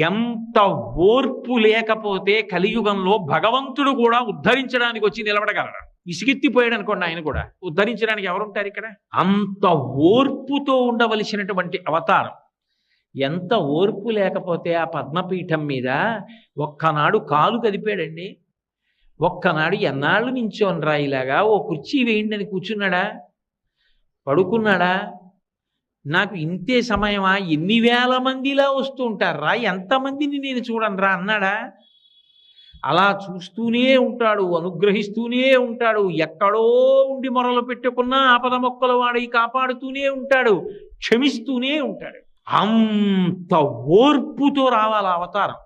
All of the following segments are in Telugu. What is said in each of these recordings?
ఎంత ఓర్పు లేకపోతే కలియుగంలో భగవంతుడు కూడా ఉద్ధరించడానికి వచ్చి నిలబడగలడు. విసిగెత్తిపోయాడు అనుకోండి, ఆయన కూడా ఉద్ధరించడానికి ఎవరుంటారు ఇక్కడ? అంత ఓర్పుతో ఉండవలసినటువంటి అవతారం. ఎంత ఓర్పు లేకపోతే ఆ పద్మపీఠం మీద ఒక్కనాడు కాలు కదిపాడండి. ఒక్కనాడు ఎన్నాళ్ళు నించోనరా ఇలాగా, ఓ కుర్చీ వేయండి అని కూర్చున్నాడా? పడుకున్నాడా? నాకు ఇంతే సమయమా, ఎన్ని వేల మందిలా వస్తూ ఉంటారా, ఎంతమందిని నేను చూడనురా అన్నాడా? అలా చూస్తూనే ఉంటాడు, అనుగ్రహిస్తూనే ఉంటాడు. ఎక్కడో ఉండి మొరలు పెట్టుకున్నా ఆపద మొక్కల వాడి కాపాడుతూనే ఉంటాడు, క్షమిస్తూనే ఉంటాడు. అంత ఓర్పుతో రావాలి అవతారం.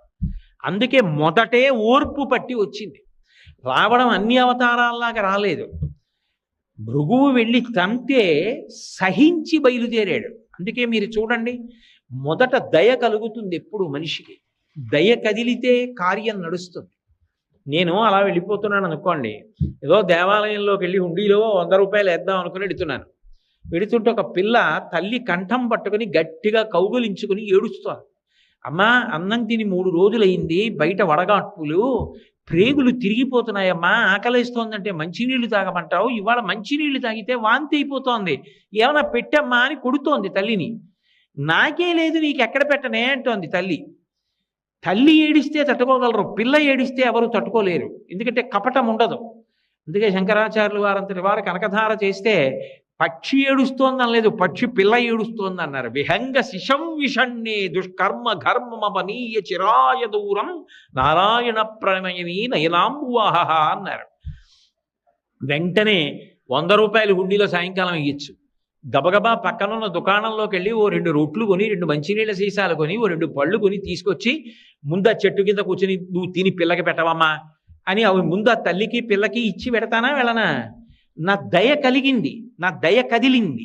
అందుకే మొదటే ఓర్పు పట్టి వచ్చింది. రావడం అన్ని అవతారాల్లాగా రాలేదు. భృగువు వెళ్ళి తంతే సహించి బయలుదేరాడు. అందుకే మీరు చూడండి, మొదట దయ కలుగుతుంది ఎప్పుడు మనిషికి. దయ కదిలితే కార్యం నడుస్తుంది. నేను అలా వెళ్ళిపోతున్నాను అనుకోండి, ఏదో దేవాలయంలోకి వెళ్ళి హుండీలో 100 రూపాయలు వేద్దాం అనుకుని వెడుతున్నాను. వెడుతుంటే ఒక పిల్ల తల్లి కంఠం పట్టుకుని గట్టిగా కౌగులించుకుని ఏడుస్తోంది. అమ్మా, అన్నం తిని 3 రోజులైంది, బయట వడగాట్పులు, ప్రేగులు తిరిగిపోతున్నాయమ్మా, ఆకలిస్తోందంటే మంచినీళ్లు తాగమంటావు, ఇవాళ మంచినీళ్లు తాగితే వాంతి అయిపోతోంది, ఏమైనా పెట్టమ్మా అని కొడుతోంది తల్లిని. నాకే లేదు, నీకు ఎక్కడ పెట్టనే అంటోంది తల్లి. తల్లి ఏడిస్తే తట్టుకోగలరు, పిల్ల ఏడిస్తే ఎవరు తట్టుకోలేరు. ఎందుకంటే కపటం ఉండదు. అందుకే శంకరాచార్యులు వారంతటి వారు కనకధార చేస్తే పక్షి ఏడుస్తోంది అనలేదు, పక్షి పిల్ల ఏడుస్తోంది అన్నారు. విహంగ శిశం విషణ్ణే దుష్కర్మ ఘర్మమనీయ చిరాయ దూరం నారాయణ ప్రణయని నయనాంబువాహ అన్నారు. వెంటనే 100 రూపాయలు హుండీలో సాయంకాలం ఇయ్యచ్చు. గబగబా పక్కనున్న దుకాణంలోకి వెళ్ళి ఓ 2 రొట్లు కొని, 2 మంచినీళ్ళ సీసాలు కొని, ఓ 2 పళ్ళు కొని తీసుకొచ్చి ముందు ఆ చెట్టు కింద కూర్చొని నువ్వు తిని పిల్లకి పెట్టవమ్మా అని అవి ముందు ఆ తల్లికి పిల్లకి ఇచ్చి పెడతానా వెళ్ళనా? నా దయ కలిగింది, నా దయ కదిలింది.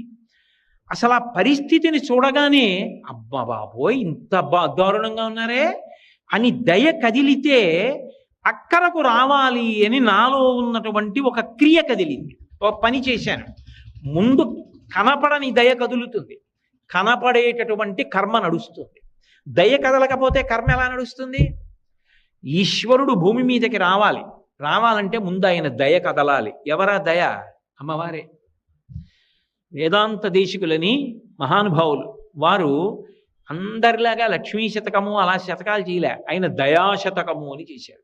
అసలు ఆ పరిస్థితిని చూడగానే అబ్బా బాబోయ్ ఇంత దారుణంగా ఉన్నారే అని దయ కదిలితే అక్కరకు రావాలి అని నాలో ఉన్నటువంటి ఒక క్రియ కదిలింది. ఒక పని చేశాను. ముందు కనపడని దయ కదులుతుంది, కనపడేటటువంటి కర్మ నడుస్తుంది. దయ కదలకపోతే కర్మ ఎలా నడుస్తుంది? ఈశ్వరుడు భూమి మీదకి రావాలంటే ముందు ఆయన దయ కదలాలి. ఎవరా దయ? అమ్మవారే. వేదాంత దేశికులని మహానుభావులు వారు అందరిలాగా లక్ష్మీ శతకము అలా శతకాలు చేయలే, ఆయన దయాశతకము అని చేశారు.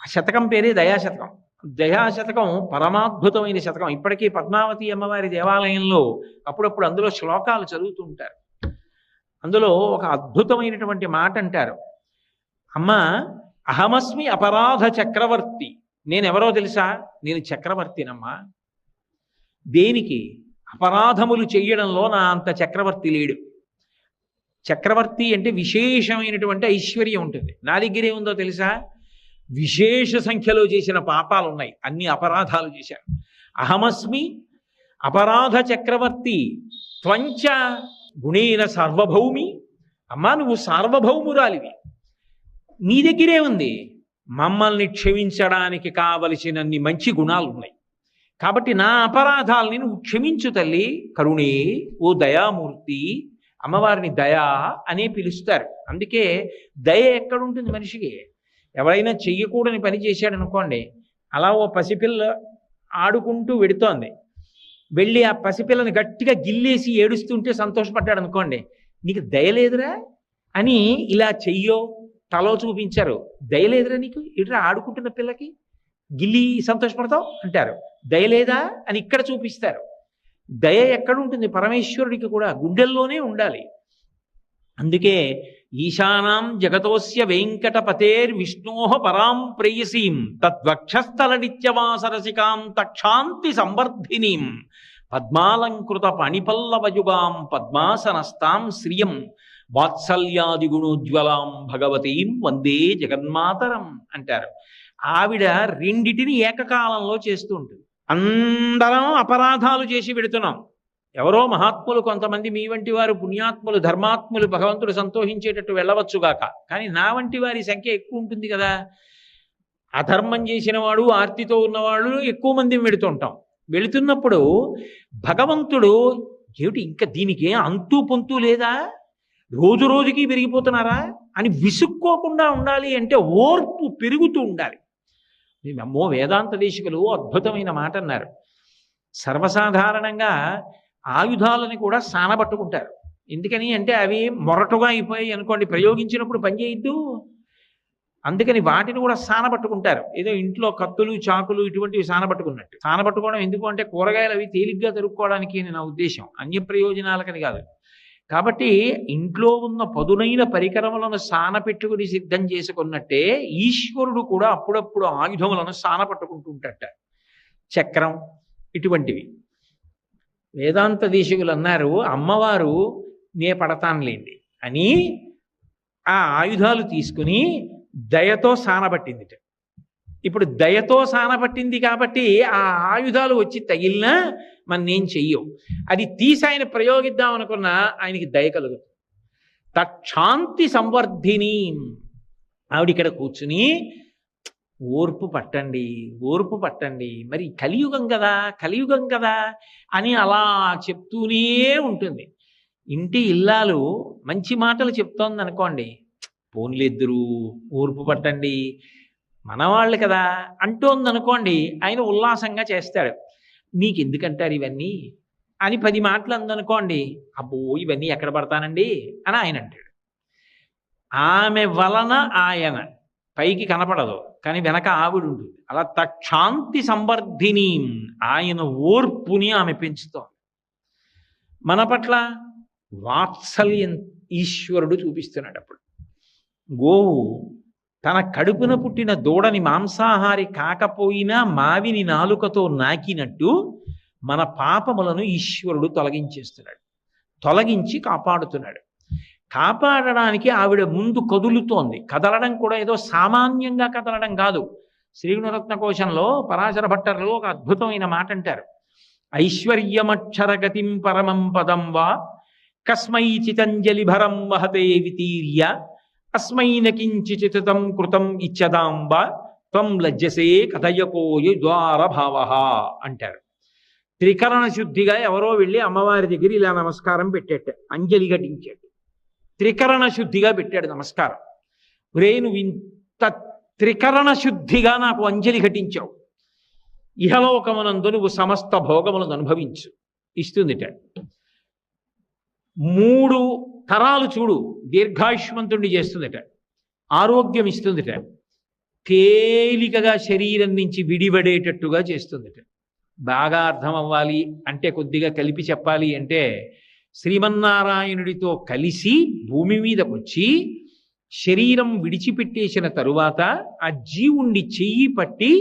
ఆ శతకం పేరే దయాశతకం. దయాశతకం పరమాద్భుతమైన శతకం. ఇప్పటికీ పద్మావతి అమ్మవారి దేవాలయంలో అప్పుడప్పుడు అందులో శ్లోకాలు చదువుతూ ఉంటారు. అందులో ఒక అద్భుతమైనటువంటి మాట అంటారు. అమ్మ, అహమస్మి అపరాధ చక్రవర్తి. నేనెవరో తెలుసా? నేను చక్రవర్తినమ్మా. దేనికి? అపరాధములు చెయ్యడంలో నా అంత చక్రవర్తి లేడు. చక్రవర్తి అంటే విశేషమైనటువంటి ఐశ్వర్యం ఉంటుంది. నా దగ్గరే ఉందో తెలుసా? విశేష సంఖ్యలో చేసిన పాపాలు ఉన్నాయి, అన్ని అపరాధాలు చేశాను. అహమస్మి అపరాధ చక్రవర్తి త్వంచ గుణేన సార్వభౌమి. అమ్మా, నువ్వు సార్వభౌమురాలివి, నీ దగ్గరే ఉంది. మమ్మల్ని క్షమించడానికి కావలసినన్ని మంచి గుణాలు ఉన్నాయి. కాబట్టి నా అపరాధాలని నువ్వు క్షమించు తల్లి. కరుణే ఓ దయామూర్తి. అమ్మవారిని దయా అనే పిలుస్తారు. అందుకే దయ ఎక్కడుంటుంది మనిషికి? ఎవరైనా చెయ్యకూడని పని చేశాడు అనుకోండి, అలా ఓ పసిపిల్ల ఆడుకుంటూ వెడుతోంది, వెళ్ళి ఆ పసిపిల్లని గట్టిగా గిల్లేసి ఏడుస్తుంటే సంతోషపడ్డాడు అనుకోండి, నీకు దయలేదురా అని ఇలా చెయ్యో తలో చూపించారు. దయలేదురా నీకు, ఇట్లా ఆడుకుంటున్న పిల్లకి గిల్లి సంతోషపడతావు అంటారు. దయలేదా అని ఇక్కడ చూపిస్తారు. దయ ఎక్కడుంటుంది? పరమేశ్వరుడికి కూడా గుండెల్లోనే ఉండాలి. అందుకే ఈశానాం జగతోస్య వెంకటపతేర్ విష్ణోః పరాం ప్రేయసీం తద్వక్షస్థల నిత్యవాసరసికాం తక్షాంతి సంవర్ధినీం పద్మాలంకృత పణిపల్లవయుగాం పద్మాసనస్తాం శ్రియం వాత్సల్యాది గుణోజ్వలాం భగవతీం వందే జగన్మాతరం అంటారు. ఆవిడ రెండిటిని ఏకకాలంలో చేస్తూ ఉంటుంది. అందరం అపరాధాలు చేసి పెడుతున్నాం. ఎవరో మహాత్ములు కొంతమంది, మీ వంటి వారు పుణ్యాత్ములు ధర్మాత్ములు భగవంతుడు సంతోషించేటట్టు వెళ్ళవచ్చుగాక, కానీ నా వంటి వారి సంఖ్య ఎక్కువ ఉంటుంది కదా. అధర్మం చేసిన వాడు, ఆర్తితో ఉన్నవాళ్ళు ఎక్కువ మంది వెళుతుంటాం. వెళుతున్నప్పుడు భగవంతుడు ఏమిటి ఇంకా దీనికి అంతూ పొంతూ లేదా, రోజు రోజుకి పెరిగిపోతున్నారా అని విసుక్కోకుండా ఉండాలి అంటే ఓర్పు పెరుగుతూ ఉండాలి. అమ్మో, వేదాంత దేశికులు అద్భుతమైన మాట అన్నారు. సర్వసాధారణంగా ఆయుధాలని కూడా సానబట్టుకుంటారు. ఎందుకని అంటే అవి మొరటుగా అయిపోయాయి అనుకోండి, ప్రయోగించినప్పుడు పనిచేయద్దు. అందుకని వాటిని కూడా సానబట్టుకుంటారు. ఏదో ఇంట్లో కత్తులు చాకులు ఇటువంటివి సానబట్టుకున్నట్టు. సానబట్టుకోవడం ఎందుకు అంటే కూరగాయలు అవి తేలిగ్గా తరుక్కోవడానికి నా ఉద్దేశం, అన్య ప్రయోజనాలకని కాదు. కాబట్టి ఇంట్లో ఉన్న పదునైన పరికరములను సానపెట్టుకుని సిద్ధం చేసుకున్నట్టే ఈశ్వరుడు కూడా అప్పుడప్పుడు ఆయుధములను సానపట్టుకుంటుంటట. చక్రం ఇటువంటివి. వేదాంత దేశికులు అన్నారు, అమ్మవారు నే పడతానులేండి అని ఆ ఆయుధాలు తీసుకుని దయతో సానబట్టిందిట. ఇప్పుడు దయతో సానబట్టింది కాబట్టి ఆ ఆయుధాలు వచ్చి తగిలినా మన్నేం చెయ్యవు. అది తీసి ఆయన ప్రయోగిద్దాం అనుకున్నా ఆయనకి దయ కలుగుతుంది. తక్షాంతి సంవర్ధిని. ఆవిడ ఇక్కడ కూర్చుని ఓర్పు పట్టండి, ఓర్పు పట్టండి, మరి కలియుగం కదా అని అలా చెప్తూనే ఉంటుంది. ఇంటి ఇల్లాలు మంచి మాటలు చెప్తోంది అనుకోండి, పోన్లిద్దరూ ఓర్పు పట్టండి మనవాళ్ళు కదా అంటోంది అనుకోండి, ఆయన ఉల్లాసంగా చేస్తాడు. మీకు ఎందుకంటారు ఇవన్నీ అని 10 మాటలు అందనుకోండి, అబ్బో ఇవన్నీ ఎక్కడ పడతానండి అని ఆయన అంటాడు. ఆమె వలన ఆయన పైకి కనపడదు కానీ వెనక ఆవిడ ఉంటుంది. అలా తక్షాంతి సంవర్ధిని, ఆయన ఓర్పుని ఆమె పెంచుతోంది. మన పట్ల వాత్సల్యం ఈశ్వరుడు చూపిస్తున్నాడు. అప్పుడు గోవు తన కడుపున పుట్టిన దూడని మాంసాహారి కాకపోయినా మావిని నాలుకతో నాకినట్టు మన పాపములను ఈశ్వరుడు తొలగించేస్తున్నాడు, తొలగించి కాపాడుతున్నాడు. కాపాడడానికి ఆవిడ ముందు కదులుతోంది. కదలడం కూడా ఏదో సామాన్యంగా కదలడం కాదు. శ్రీగుణరత్న కోశంలో పరాశర భట్టర్లో ఒక అద్భుతమైన మాట అంటారు. ఐశ్వర్యమక్షరగతిం పరమం పదం వా కస్మై చితంజలి భరం వహతే వితీర్య అస్మైన కించిచితం కృతం ఇచ్చదాంబ త్వం లజ్జసే కథయకోయ ద్వార భావ అంటారు. త్రికరణ శుద్ధిగా ఎవరో వెళ్ళి అమ్మవారి దగ్గర ఇలా నమస్కారం పెట్టేట, అంజలి ఘటించాడు. త్రికరణ శుద్ధిగా పెట్టాడు నమస్కారం. ఒరే నువ్వు ఇంత త్రికరణ శుద్ధిగా నాకు అంజలి ఘటించావు, ఇహలోకమునందు నువ్వు సమస్త భోగములను అనుభవించు ఇస్తుందిట. 3 తరాలు చూడు దీర్ఘాయుష్మంతుణ్ణి చేస్తుందిట, ఆరోగ్యం ఇస్తుందిట, తేలికగా శరీరం నుంచి విడివడేటట్టుగా చేస్తుందిట. బాగా అర్థం అవ్వాలి అంటే, కొద్దిగా కలిపి చెప్పాలి అంటే, శ్రీమన్నారాయణుడితో కలిసి భూమి మీదకి వచ్చి శరీరం విడిచిపెట్టేసిన తరువాత ఆ జీవుణ్ణి చెయ్యి పట్టి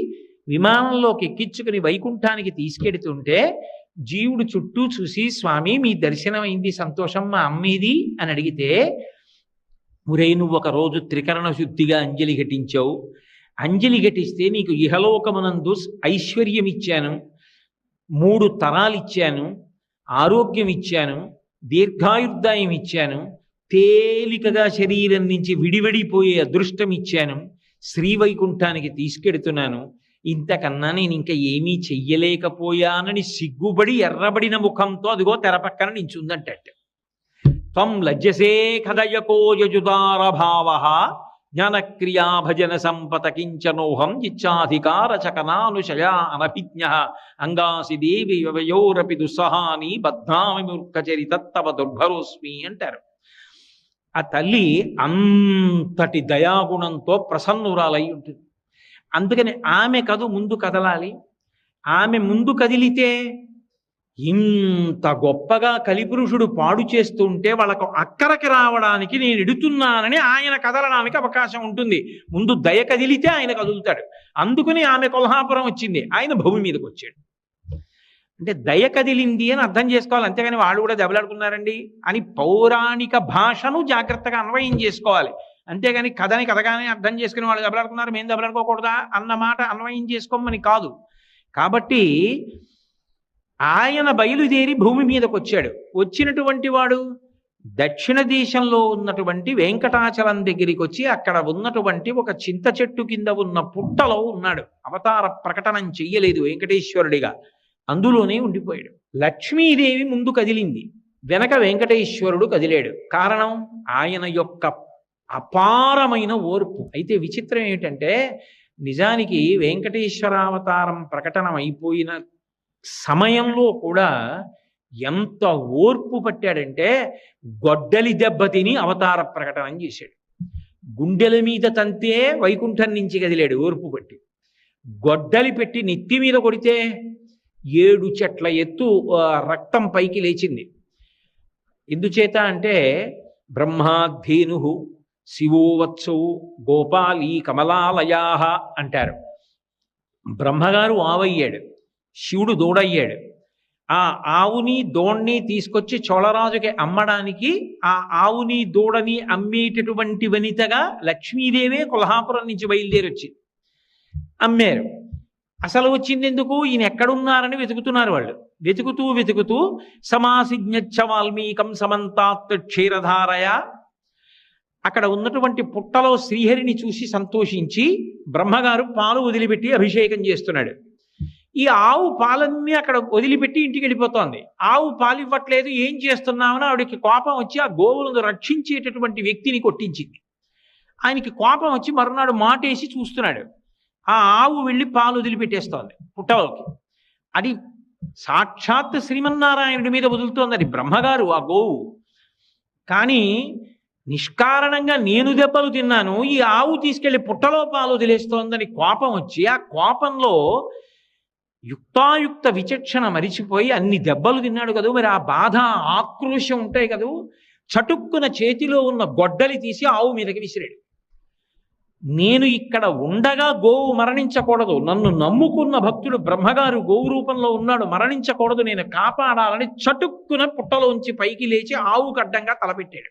విమానంలోకి ఎక్కించుకుని వైకుంఠానికి తీసుకెడుతుంటే జీవుడు చుట్టూ చూసి, స్వామి మీ దర్శనం అయింది, సంతోషం, మా అమ్మేది అని అడిగితే, ఒరే నువ్వు ఒక రోజు త్రికరణ శుద్ధిగా అంజలి ఘటించావు, అంజలి ఘటిస్తే నీకు ఇహలోకమునందు ఐశ్వర్యం ఇచ్చాను, 3 తరాలు ఇచ్చాను, ఆరోగ్యం ఇచ్చాను, దీర్ఘాయుర్దాయం ఇచ్చాను, తేలికగా శరీరం నుంచి విడివడిపోయే అదృష్టం ఇచ్చాను, శ్రీవైకుంఠానికి తీసుకెడుతున్నాను, ఇంతకన్నా నేను ఇంకా ఏమీ చెయ్యలేకపోయానని సిగ్గుబడి ఎర్రబడిన ముఖంతో అదిగో తెర పక్కన నించుందంటట. త్వం లజ్జసే కథయకో యజుదార భావ జ్ఞానక్రియా భజన సంపత కించనోహం ఇచ్చాధికార చకనానుశయా అనభిజ్ఞ అంగాసి దేవి వయోరపి దుస్సహాని బద్ధామి మూర్ఖచరితత్తవ దుర్భరోస్మి అంటారు. ఆ తల్లి అంతటి దయాగుణంతో ప్రసన్నురాలై ఉంటుంది. అందుకని ఆమె ముందు కదలాలి. ఆమె ముందు కదిలితే ఇంత గొప్పగా కలిపురుషుడు పాడు చేస్తుంటే వాళ్ళకు అక్కరకి రావడానికి నేను ఎడుతున్నానని ఆయన కదలడానికి అవకాశం ఉంటుంది. ముందు దయ కదిలితే ఆయన కదులుతాడు. అందుకని ఆమె కొల్హాపురం వచ్చింది, ఆయన భూమి మీదకి వచ్చాడు. అంటే దయ కదిలింది అని అర్థం చేసుకోవాలి. అంతేగాని వాళ్ళు కూడా దెబ్బలాడుకున్నారండి అని పౌరాణిక భాషను జాగ్రత్తగా అన్వయం చేసుకోవాలి. అంతేగాని కథని కథగానే అర్థం చేసుకుని వాళ్ళు దెబ్బలాడుకున్నారు మేము దెబ్బలాడుకోకూడదా అన్న మాట అన్వయం చేసుకోమని కాదు. కాబట్టి ఆయన బయలుదేరి భూమి మీదకి వచ్చాడు. వచ్చినటువంటి వాడు దక్షిణ దేశంలో ఉన్నటువంటి వెంకటాచలం దగ్గరికి వచ్చి అక్కడ ఉన్నటువంటి ఒక చింత చెట్టు కింద ఉన్న పుట్టలో ఉన్నాడు. అవతార ప్రకటనం చెయ్యలేదు వెంకటేశ్వరుడిగా, అందులోనే ఉండిపోయాడు. లక్ష్మీదేవి ముందు కదిలింది. వెనక వెంకటేశ్వరుడు కదిలాడు. కారణం ఆయన యొక్క అపారమైన ఓర్పు. అయితే విచిత్రం ఏమిటంటే నిజానికి వెంకటేశ్వరావతారం ప్రకటన అయిపోయిన సమయంలో కూడా ఎంత ఓర్పు పట్టాడంటే గొడ్డలి దెబ్బతిని అవతార ప్రకటన చేశాడు. గుండెల మీద తంతే వైకుంఠం నుంచి కదిలాడు ఓర్పు పట్టి. గొడ్డలి పెట్టి నెత్తి మీద కొడితే 7 చెట్ల ఎత్తు రక్తం పైకి లేచింది. ఎందుచేత అంటే బ్రహ్మాధేను శివోవత్సౌ గోపాలీ కమలాలయా అంటారు. బ్రహ్మగారు ఆవయ్యాడు, శివుడు దూడయ్యాడు. ఆ ఆవుని దూడని తీసుకొచ్చి చోళరాజుకి అమ్మడానికి ఆ ఆవుని దూడని అమ్మేటటువంటి వనితగా లక్ష్మీదేవే కొల్హాపురం నుంచి బయలుదేరి వచ్చింది. అమ్మారు. అసలు వచ్చింది ఎందుకు? ఈయన ఎక్కడున్నారని వెతుకుతున్నారు వాళ్ళు. వెతుకుతూ వెతుకుతూ సమాసిజ్ఞచ్చ వాల్మీకం సమంతాత్ క్షీరధారయ, అక్కడ ఉన్నటువంటి పుట్టలో శ్రీహరిని చూసి సంతోషించి బ్రహ్మగారు పాలు వదిలిపెట్టి అభిషేకం చేస్తున్నాడు. ఈ ఆవు పాలన్నీ అక్కడ వదిలిపెట్టి ఇంటికి వెళ్ళిపోతోంది. ఆవు పాలు ఇవ్వట్లేదు, ఏం చేస్తున్నామని ఆవిడకి కోపం వచ్చి ఆ గోవులను రక్షించేటటువంటి వ్యక్తిని కొట్టించింది. ఆయనకి కోపం వచ్చి మరునాడు మాటేసి చూస్తున్నాడు. ఆ ఆవు వెళ్ళి పాలు వదిలిపెట్టేస్తోంది పుట్టలోకి. అది సాక్షాత్ శ్రీమన్నారాయణుడి మీద వదులుతోంది. అది బ్రహ్మగారు ఆ గోవు. కానీ నిష్కారణంగా నేను దెబ్బలు తిన్నాను, ఈ ఆవు తీసుకెళ్లి పుట్టలో పాలు వదిలేస్తోందని కోపం వచ్చి ఆ కోపంలో యుక్తాయుక్త విచక్షణ మరిచిపోయి అన్ని దెబ్బలు తిన్నాడు కదా. మరి ఆ బాధ ఆక్రోశం ఉంటాయి కదా. చటుక్కున చేతిలో ఉన్న గొడ్డలి తీసి ఆవు మీదకి విసిరాడు. నేను ఇక్కడ ఉండగా గోవు మరణించకూడదు, నన్ను నమ్ముకున్న భక్తుడు బ్రహ్మగారు గోవు రూపంలో ఉన్నాడు, మరణించకూడదు, నేను కాపాడాలని చటుక్కున పుట్టలోంచి పైకి లేచి ఆవుకు అడ్డంగా తలపెట్టాడు.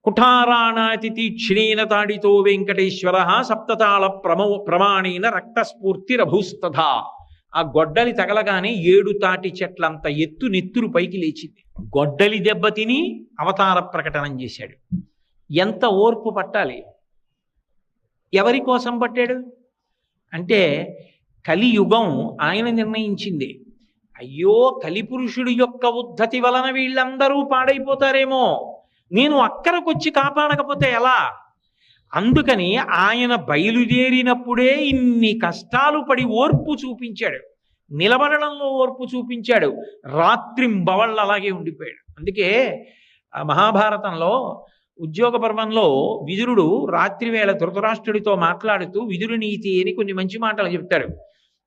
కుఠారాణాతి తీక్షణేన తాడితో వెంకటేశ్వర సప్తతాళ ప్రమాణేన రక్తస్ఫూర్తిరభూస్తథా. ఆ గొడ్డలి తగలగానే 7 తాటి చెట్లంత ఎత్తు నెత్తురు పైకి లేచింది. గొడ్డలి దెబ్బతిని అవతార ప్రకటన చేశాడు. ఎంత ఓర్పు పట్టాలి! ఎవరి కోసం పట్టాడు అంటే కలియుగం ఆయన నిర్ణయించింది. అయ్యో, కలిపురుషుడి యొక్క ఉద్ధతి వలన వీళ్ళందరూ పాడైపోతారేమో, నేను అక్కడికొచ్చి కాపాడకపోతే ఎలా? అందుకని ఆయన బయలుదేరినప్పుడే ఇన్ని కష్టాలు పడి ఓర్పు చూపించాడు. నిలబడడంలో ఓర్పు చూపించాడు. రాత్రింబవళ్ళు అలాగే ఉండిపోయాడు. అందుకే మహాభారతంలో ఉద్యోగ పర్వంలో విదురుడు రాత్రివేళ ధృతరాష్ట్రుడితో మాట్లాడుతూ విదురు నీతి అని కొన్ని మంచి మాటలు చెప్తాడు.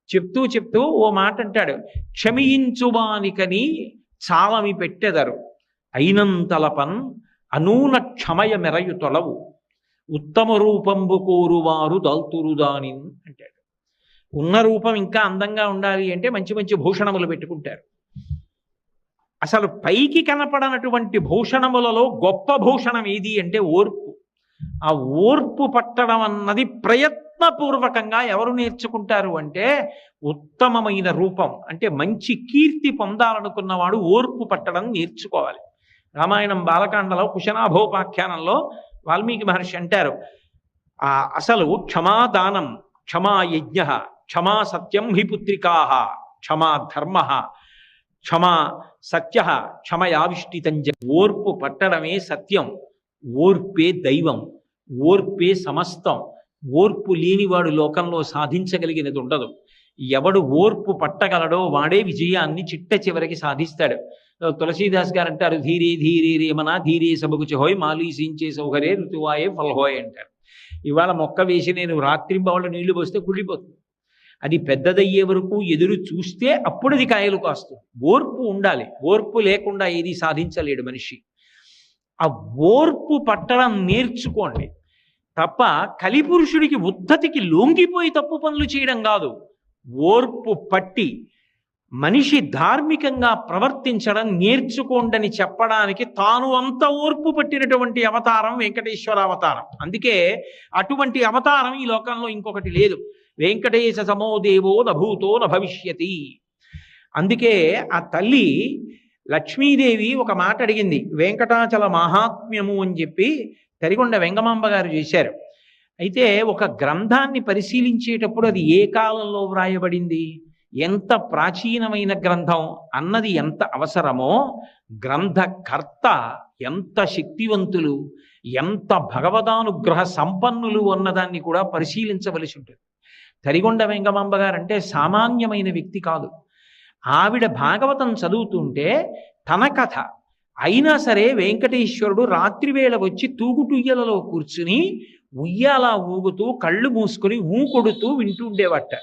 చెప్తూ చెప్తూ ఓ మాట అంటాడు, క్షమించువానికని చాలమి పెట్టెదరు అయినంతలపన్ అనూన క్షమయ మెరయు తొలవు ఉత్తమ రూపంబు కోరువారు దల్తురుదాని అంటాడు. ఉన్న రూపం ఇంకా అందంగా ఉండాలి అంటే మంచి మంచి భూషణములు పెట్టుకుంటారు. అసలు పైకి కనపడనటువంటి భూషణములలో గొప్ప భూషణం ఏది అంటే ఓర్పు. ఆ ఓర్పు పట్టడం అన్నది ప్రయత్నపూర్వకంగా ఎవరు నేర్చుకుంటారు అంటే ఉత్తమమైన రూపం అంటే మంచి కీర్తి పొందాలనుకున్నవాడు ఓర్పు పట్టడం నేర్చుకోవాలి. రామాయణం బాలకాండలో కుశనాభోపాఖ్యానంలో వాల్మీకి మహర్షి అంటారు, అసలు క్షమాదానం, క్షమా యజ్ఞ, క్షమా సత్యం హి పుత్రికా, క్షమా ధర్మ, క్షమా సత్య, క్షమయావిష్టితంజ. ఓర్పు పట్టడమే సత్యం, ఓర్పే దైవం, ఓర్పే సమస్తం. ఓర్పు లేనివాడు లోకంలో సాధించగలిగినది ఉండదు. ఎవడు ఓర్పు పట్టగలడో వాడే విజయాన్ని చిట్ట చివరికి సాధిస్తాడు. తులసీదాస్ గారు అంటారు, ధీరే ధీరే రేమనా ధీరే సబకు చెహోయ్ మాలీసించే సౌకర్యే ఋతువాయే ఫల్హోయ్ అంటారు. ఇవాళ మొక్క వేసి నేను రాత్రింబవళ్ళు నీళ్లు పోస్తే కుళ్ళిపోతుంది. అది పెద్దదయ్యే వరకు ఎదురు చూస్తే అప్పుడు అది కాయలు కాస్తుంది. ఓర్పు ఉండాలి. ఓర్పు లేకుండా ఏది సాధించలేడు మనిషి. ఆ ఓర్పు పట్టడం నేర్చుకోండి తప్ప కలిపురుషుడికి ఉద్ధతికి లొంగిపోయి తప్పు పనులు చేయడం కాదు. ఓర్పు పట్టి మనిషి ధార్మికంగా ప్రవర్తించడం నేర్చుకోండని చెప్పడానికి తాను అంత ఓర్పు పట్టినటువంటి అవతారం వెంకటేశ్వర అవతారం. అందుకే అటువంటి అవతారం ఈ లోకంలో ఇంకొకటి లేదు. వెంకటేశ సమో దేవో నభూతో నభవిష్యతి. అందుకే ఆ తల్లి లక్ష్మీదేవి ఒక మాట అడిగింది. వెంకటాచల మహాత్మ్యము అని చెప్పి తరిగొండ వెంగమాంబ గారు చేశారు. అయితే ఒక గ్రంథాన్ని పరిశీలించేటప్పుడు అది ఏ కాలంలో వ్రాయబడింది, ఎంత ప్రాచీనమైన గ్రంథం అన్నది ఎంత అవసరమో, గ్రంథకర్త ఎంత శక్తివంతులు, ఎంత భగవదానుగ్రహ సంపన్నులు అన్నదాన్ని కూడా పరిశీలించవలసి ఉంటుంది. తరిగొండ వెంగమాంబ గారంటే సామాన్యమైన వ్యక్తి కాదు. ఆవిడ భాగవతం చదువుతుంటే తన కథ అయినా సరే వెంకటేశ్వరుడు రాత్రివేళ వచ్చి తూగుటుయ్యలలో కూర్చుని ఉయ్యాల ఊగుతూ కళ్ళు మూసుకొని కొడుతూ వింటూ ఉండేవట.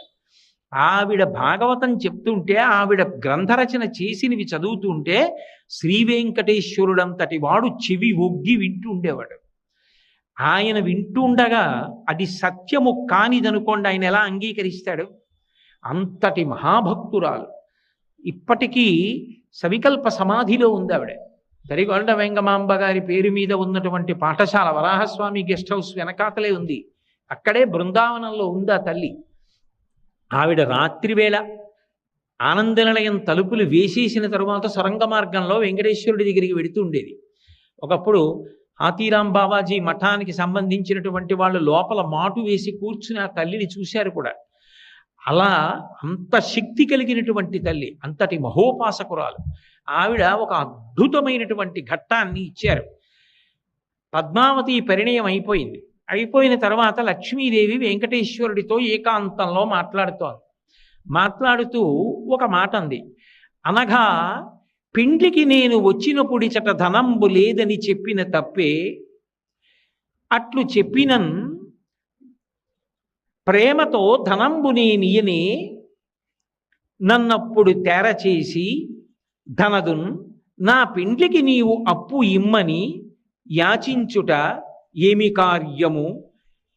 ఆవిడ భాగవతం చెప్తుంటే, ఆవిడ గ్రంథరచన చేసినవి చదువుతుంటే శ్రీ వెంకటేశ్వరుడంతటి వాడు చెవి ఒగ్గి వింటూ ఉండేవాడు. ఆయన వింటుండగా అది సత్యము కానిదనుకోండి, ఆయన ఎలా అంగీకరిస్తాడు? అంతటి మహాభక్తురాలు. ఇప్పటికీ సవికల్ప సమాధిలో ఉంది ఆవిడ. తరిగొండ వెంగమాంబ గారి పేరు మీద ఉన్నటువంటి పాఠశాల వరాహస్వామి గెస్ట్ హౌస్ వెనకాతలే ఉంది. అక్కడే బృందావనంలో ఉంది ఆ తల్లి. ఆవిడ రాత్రివేళ ఆనందనిలయం తలుపులు వేసేసిన తరువాత సొరంగ మార్గంలో వెంకటేశ్వరుడి దగ్గరికి వెడుతూ ఉండేది. ఒకప్పుడు ఆతీరాం బాబాజీ మఠానికి సంబంధించినటువంటి వాళ్ళు లోపల మాటు వేసి కూర్చుని ఆ తల్లిని చూశారు కూడా. అలా అంత శక్తి కలిగినటువంటి తల్లి, అంతటి మహోపాసకురాలు. ఆవిడ ఒక అద్భుతమైనటువంటి ఘట్టాన్ని ఇచ్చారు. పద్మావతి పరిణయం అయిపోయింది. అయిపోయిన తర్వాత లక్ష్మీదేవి వెంకటేశ్వరుడితో ఏకాంతంలో మాట్లాడుతూ ఒక మాట అంది. అనగా పిండికి నేను వచ్చినప్పుడిచట ధనంబు లేదని చెప్పిన తప్పే, అట్లు చెప్పినన్ ప్రేమతో ధనంబు నేనియనే, నన్నప్పుడు తేరచేసి ధనదున్ నా పిండ్లికి నీవు అప్పు ఇమ్మని యాచించుట ఏమి కార్యము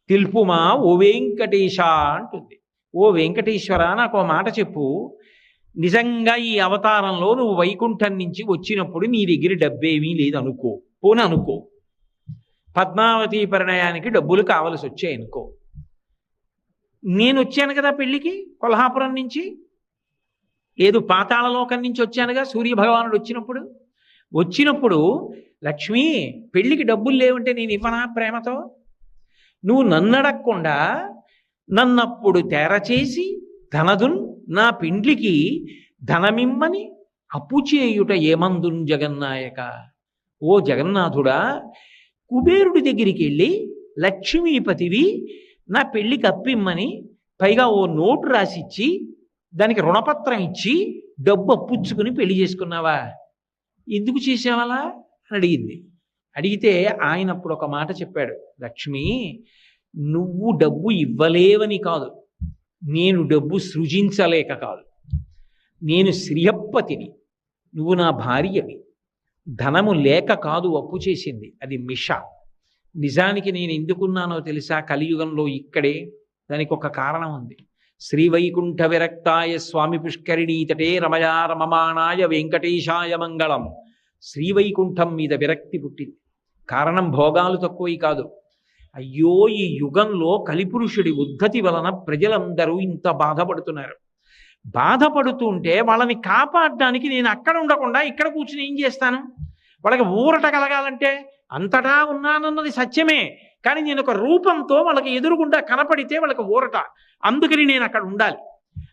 తెలుపుమా ఓ వెంకటేశ అంటుంది. ఓ వెంకటేశ్వర, నాకు ఓ మాట చెప్పు. నిజంగా ఈ అవతారంలో నువ్వు వైకుంఠం నుంచి వచ్చినప్పుడు నీ దగ్గర డబ్బేమీ లేదనుకో, పోనీ అనుకో, పద్మావతి పరిణయానికి డబ్బులు కావలసి వచ్చాయి అనుకో. నేను వచ్చాను కదా పెళ్లికి కొల్హాపురం నుంచి, లేదు పాతాళలోకం నుంచి వచ్చానుగా సూర్యభగవానుడు వచ్చినప్పుడు లక్ష్మి పెళ్లికి డబ్బులు లేవంటే నేను ఇవ్వనా ప్రేమతో? నువ్వు నన్నడగకుండా నన్నప్పుడు తేరచేసి ధనదున్ నా పిండ్లికి ధనమిమ్మని అప్పు చేయుట ఏమందున్ జగన్నాయక. ఓ జగన్నాథుడా, కుబేరుడి దగ్గరికి వెళ్ళి లక్ష్మీపతివి నా పెళ్లికి అప్పిమ్మని, పైగా ఓ నోటు రాసిచ్చి దానికి రుణపత్రం ఇచ్చి డబ్బు అప్పుచ్చుకుని పెళ్లి చేసుకున్నావా? ఎందుకు చేసావలా అని అడిగింది. అడిగితే ఆయన అప్పుడు ఒక మాట చెప్పాడు. లక్ష్మి, నువ్వు డబ్బు ఇవ్వలేవని కాదు, నేను డబ్బు సృజించలేక కాదు. నేను శ్రీయప్పతిని, నువ్వు నా భార్యవి. ధనము లేక కాదు అప్పు చేసింది, అది మిష. నిజానికి నేను ఎందుకున్నానో తెలుసా? కలియుగంలో ఇక్కడే. దానికి ఒక కారణం ఉంది. శ్రీవైకుంఠ విరక్తాయ స్వామి పుష్కరిణీతటే రమయా రమమాణాయ వెంకటేశాయ మంగళం. శ్రీవైకుంఠం మీద విరక్తి పుట్టింది. కారణం భోగాలు తక్కువై కాదు. అయ్యో, ఈ యుగంలో కలిపురుషుడి ఉద్ధతి వలన ప్రజలందరూ ఇంత బాధపడుతున్నారు. బాధపడుతుంటే వాళ్ళని కాపాడడానికి నేను అక్కడ ఉండకుండా ఇక్కడ కూర్చుని ఏం చేస్తాను? వాళ్ళకి ఊరట కలగాలంటే అంతటా ఉన్నానన్నది సత్యమే, కానీ నేను ఒక రూపంతో వాళ్ళకి ఎదురుగుండా కనపడితే వాళ్ళకి ఊరట. అందుకని నేను అక్కడ ఉండాలి.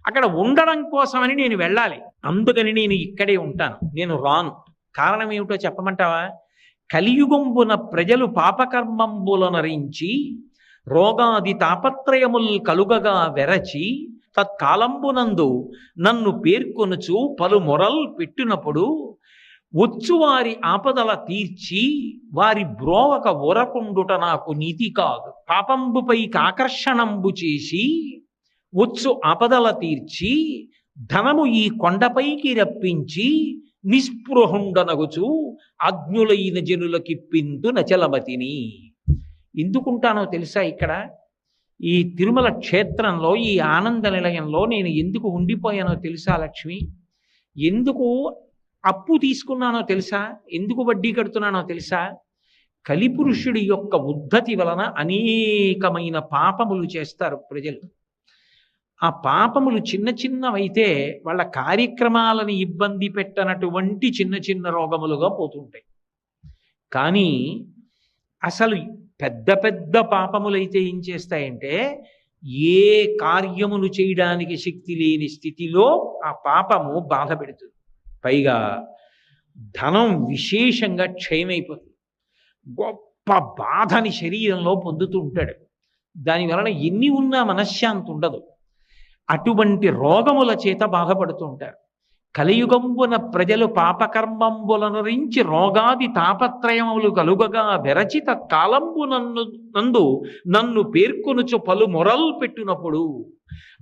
అక్కడ ఉండడం కోసమని నేను వెళ్ళాలి. అందుకని నేను ఇక్కడే ఉంటాను, నేను రాను. కారణం ఏమిటో చెప్పమంటావా? కలియుగంబున ప్రజలు పాపకర్మంబులనరించి రోగాది తాపత్రయముల్ కలుగగా వెరచి తత్కాలంబునందు నన్ను పేర్కొనుచు పలు మొరల్ పెట్టినప్పుడు వచ్చు వారి ఆపదల తీర్చి వారి బ్రోవక ఒరకుండుట నాకు నీతి కాదు. పాపంబుపై ఆకర్షణంబు చేసి వచ్చు ఆపదల తీర్చి ధనము ఈ కొండపైకి రప్పించి నిస్పృహుండనగుచు అజ్ఞులైన జనులకిప్పిందు నచలమతిని. ఎందుకుంటానో తెలుసా? ఇక్కడ ఈ తిరుమల క్షేత్రంలో, ఈ ఆనంద నిలయంలో నేను ఎందుకు ఉండిపోయానో తెలుసా లక్ష్మి? ఎందుకు అప్పు తీసుకున్నానో తెలుసా? ఎందుకు వడ్డీ కడుతున్నానో తెలుసా? కలిపురుషుడి యొక్క ఉద్ధతి వలన అనేకమైన పాపములు చేస్తారు ప్రజలు. ఆ పాపములు చిన్న చిన్నవైతే వాళ్ళ కార్యక్రమాలను ఇబ్బంది పెట్టనటువంటి చిన్న చిన్న రోగములుగా పోతుంటాయి. కానీ అసలు పెద్ద పెద్ద పాపములైతే ఏం చేస్తాయంటే ఏ కార్యమును చేయడానికి శక్తి లేని స్థితిలో ఆ పాపము బాధ పెడుతుంది. పైగా ధనం విశేషంగా క్షయమైపోతుంది. గొప్ప బాధని శరీరంలో పొందుతూ ఉంటాడు. దానివలన ఎన్ని ఉన్నా మనశ్శాంతి ఉండదు. అటువంటి రోగముల చేత బాధపడుతూ ఉంటారు. కలియుగంబున ప్రజలు పాపకర్మంబులనురించి రోగాది తాపత్రయములు కలుగగా విరచిత కాలంబు నన్ను పేర్కొనుచు పలు మొరలు పెట్టినప్పుడు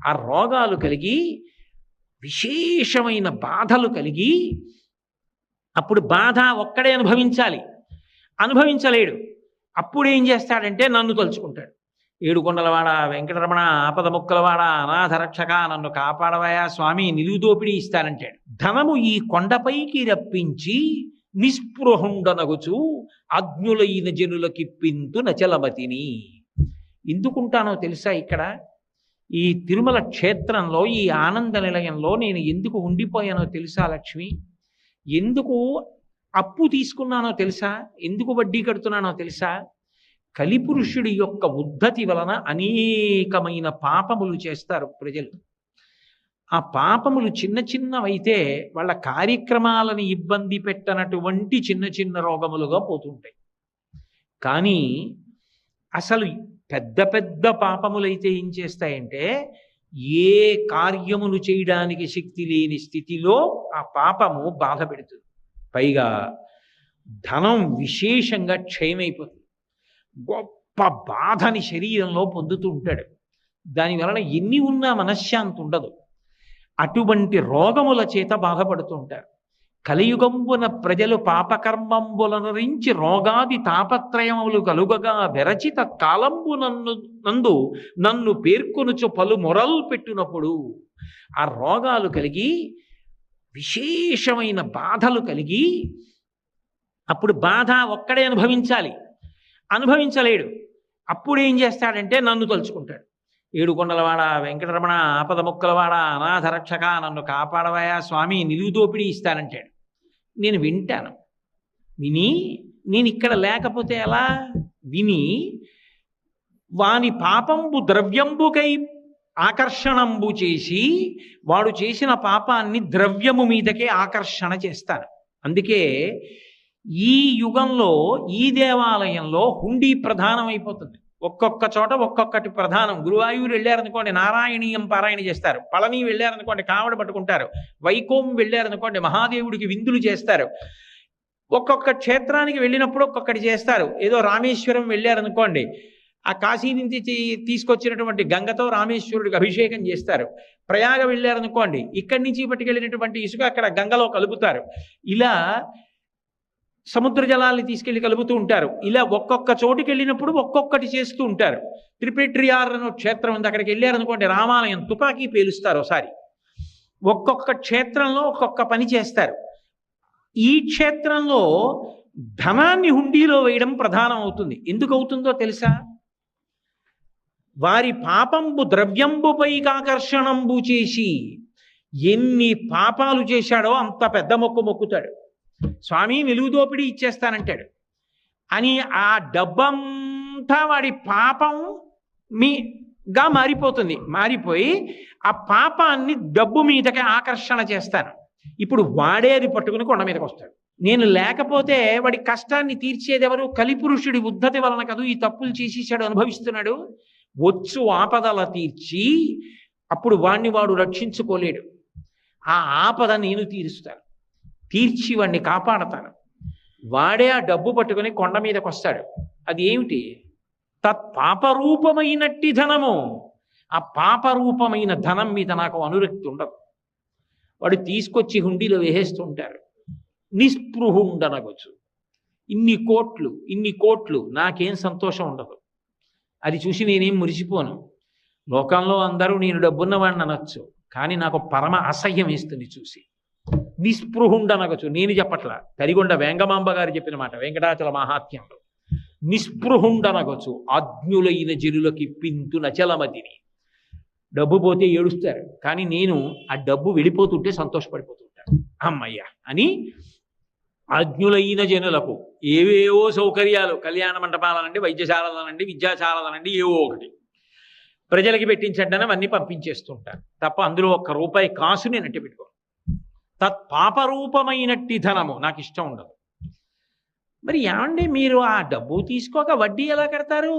ఆ రోగాలు కలిగి విశేషమైన బాధలు కలిగి అప్పుడు బాధ ఒక్కడే అనుభవించలేడు. అప్పుడు ఏం చేస్తాడంటే నన్ను తలుచుకుంటాడు. ఏడుకొండలవాడ వెంకటరమణ ఆపద ముక్కలవాడ అనాథ రక్షక నన్ను కాపాడవయా స్వామి, నిలువు దోపిడీ ఇస్తానంటాడు. ధనము ఈ కొండపైకి రప్పించి నిస్పృహుండనగుచు అజ్ఞులైన జనులకిప్పింతు నచలమతిని. ఎందుకుంటానో తెలుసా? ఇక్కడ ఈ తిరుమల క్షేత్రంలో ఈ ఆనంద నిలయంలో నేను ఎందుకు ఉండిపోయానో తెలుసా లక్ష్మి? ఎందుకు అప్పు తీసుకున్నానో తెలుసా? ఎందుకు వడ్డీ కడుతున్నానో తెలుసా? కలిపురుషుడి యొక్క ఉద్ధతి వలన అనేకమైన పాపములు చేస్తారు ప్రజలు. ఆ పాపములు చిన్న చిన్నవైతే వాళ్ళ కార్యక్రమాలను ఇబ్బంది పెట్టనటువంటి చిన్న చిన్న రోగములుగా పోతుంటాయి. కానీ అసలు పెద్ద పెద్ద పాపములైతే ఏం చేస్తాయంటే ఏ కార్యమును చేయడానికి శక్తి లేని స్థితిలో ఆ పాపము బాధ పెడుతుంది. పైగా ధనం విశేషంగా క్షయమైపోతుంది. గొప్ప బాధని శరీరంలో పొందుతూ ఉంటాడు. దానివలన ఎన్ని ఉన్నా మనశ్శాంతి ఉండదు. అటువంటి రోగముల చేత బాధపడుతూ ఉంటారు. కలియుగంబున ప్రజలు పాపకర్మంబులనురించి రోగాది తాపత్రయములు కలుగగా విరచిత కాలంబు నన్ను పేర్కొనుచు పలు మొరలు పెట్టినప్పుడు ఆ రోగాలు కలిగి విశేషమైన బాధలు కలిగి అప్పుడు బాధ ఒక్కడే అనుభవించలేడు. అప్పుడు ఏం చేస్తాడంటే నన్ను తలుచుకుంటాడు. ఏడుకొండలవాడ వెంకటరమణ ఆపద ముక్కలవాడ అనాథ రక్షక నన్ను కాపాడవయా స్వామి, నిలువు దోపిడీ ఇస్తానంటాడు. నేను వింటాను. విని నేను ఇక్కడ లేకపోతే ఎలా? విని వాని పాపంబు ద్రవ్యంబుకై ఆకర్షణంబు చేసి వాడు చేసిన పాపాన్ని ద్రవ్యము మీదకే ఆకర్షణ చేస్తాను. అందుకే ఈ యుగంలో ఈ దేవాలయంలో హుండీ ప్రధానమైపోతుంది. ఒక్కొక్క చోట ఒక్కొక్కటి ప్రధానం. గురువాయూరు వెళ్ళారనుకోండి నారాయణీయం పారాయణ చేస్తారు. పళని వెళ్ళారనుకోండి కావడ పట్టుకుంటారు. వైకోం వెళ్ళారనుకోండి మహాదేవుడికి విందులు చేస్తారు. ఒక్కొక్క క్షేత్రానికి వెళ్ళినప్పుడు ఒక్కొక్కటి చేస్తారు. ఏదో రామేశ్వరం వెళ్ళారనుకోండి ఆ కాశీ నుంచి తీసుకొచ్చినటువంటి గంగతో రామేశ్వరుడికి అభిషేకం చేస్తారు. ప్రయాగ వెళ్ళారనుకోండి ఇక్కడి నుంచి పట్టుకెళ్ళినటువంటి ఇసుక అక్కడ గంగలో కలుపుతారు. ఇలా సముద్ర జలాల్ని తీసుకెళ్లి కలుపుతూ ఉంటారు. ఇలా ఒక్కొక్క చోటుకి వెళ్ళినప్పుడు ఒక్కొక్కటి చేస్తూ ఉంటారు. త్రిపెట్రియార్ అనే క్షేత్రం ఉంది, అక్కడికి వెళ్ళారనుకోండి రామాలయం తుపాకీ పేలుస్తారు ఒకసారి. ఒక్కొక్క క్షేత్రంలో ఒక్కొక్క పని చేస్తారు. ఈ క్షేత్రంలో ధనాన్ని హుండీలో వేయడం ప్రధానం అవుతుంది. ఎందుకు అవుతుందో తెలుసా? వారి పాపంబు ద్రవ్యంబుపైకి ఆకర్షణంబు చేసి ఎన్ని పాపాలు చేశాడో అంత పెద్ద మొక్కుతాడు. స్వామి నిలువు దోపిడీ ఇచ్చేస్తానంటాడు. అని ఆ డబ్బంతా వాడి పాపం మీగా మారిపోయి ఆ పాపాన్ని డబ్బు మీదకి ఆకర్షణ చేస్తాను. ఇప్పుడు వాడే అది పట్టుకుని కొండ మీదకి వస్తాడు. నేను లేకపోతే వాడి కష్టాన్ని తీర్చేది ఎవరు? కలిపురుషుడి ఉద్ధతి వలన కదూ ఈ తప్పులు చేసేసాడు, అనుభవిస్తున్నాడు. వచ్చు ఆపదల తీర్చి అప్పుడు వాడు రక్షించుకోలేడు. ఆ ఆపద నేను తీరుస్తాను, తీర్చి వాడిని కాపాడతాను. వాడే ఆ డబ్బు పట్టుకొని కొండ మీదకి వస్తాడు. అది ఏమిటి? తత్పాపరూపమైనట్టి ధనము. ఆ పాపరూపమైన ధనం మీద నాకు అనురక్తి ఉండదు. వాడు తీసుకొచ్చి హుండీలో వేసేస్తుంటారు. నిస్పృహుండనగొచ్చు. ఇన్ని కోట్లు నాకేం సంతోషం ఉండదు. అది చూసి నేనేం మురిసిపోను. లోకంలో అందరూ నేను డబ్బున్నవాడిని అనొచ్చు, కానీ నాకు పరమ అసహ్యం వేస్తుంది చూసి. నిస్పృహుండనగొచ్చు. నేను చెప్పట్లా, తరిగొండ వేంగమాంబ గారు చెప్పిన మాట వెంకటాచల మహాత్మ్యంలో. నిస్పృహుండనగొచ్చు అజ్ఞులైన జనులకి పింతు నచలమతిని. డబ్బు పోతే ఏడుస్తారు, కానీ నేను ఆ డబ్బు వెళ్ళిపోతుంటే సంతోషపడిపోతుంటాను. అమ్మయ్య అని అజ్ఞులైన జనులకు ఏవేవో సౌకర్యాలు, కళ్యాణ మంటపాలనండి, వైద్యశాలలనండి, విద్యాశాలలనండి, ఏవో ఒకటి ప్రజలకి పెట్టించండి అని అవన్నీ పంపించేస్తుంటాను తప్ప అందులో ఒక్క రూపాయి కాసు నేను అట్టి పెట్టుకోను. తత్పాపరూపమైనట్టి ధనము నాకు ఇష్టం ఉండదు. మరి ఏమండి మీరు ఆ డబ్బు తీసుకోక వడ్డీ ఎలా కడతారు,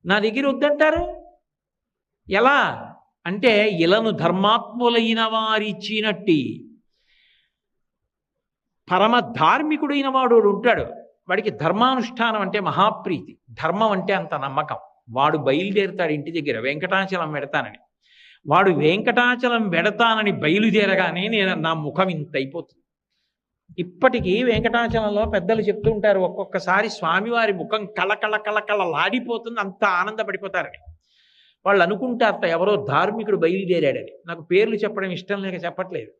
నా దగ్గర వద్దంటారు ఎలా అంటే, ఇలను ధర్మాత్ములైన వారిచ్చినట్టి పరమ ధార్మికుడైన వాడు ఉంటాడు, వాడికి ధర్మానుష్ఠానం అంటే మహాప్రీతి, ధర్మం అంటే అంత నమ్మకం. వాడు బయలుదేరుతాడు ఇంటి దగ్గర వెంకటాచలం పెడతానని. వాడు వెంకటాచలం పెడతానని బయలుదేరగానే నా ముఖం ఇంత అయిపోతుంది. ఇప్పటికీ వెంకటాచలంలో పెద్దలు చెప్తూ ఉంటారు, ఒక్కొక్కసారి స్వామివారి ముఖం కళలాడిపోతుంది, అంత ఆనందపడిపోతారని. వాళ్ళు అనుకుంటారట ఎవరో ధార్మికుడు బయలుదేరాడని. నాకు పేర్లు చెప్పడం ఇష్టం లేక చెప్పట్లేదు,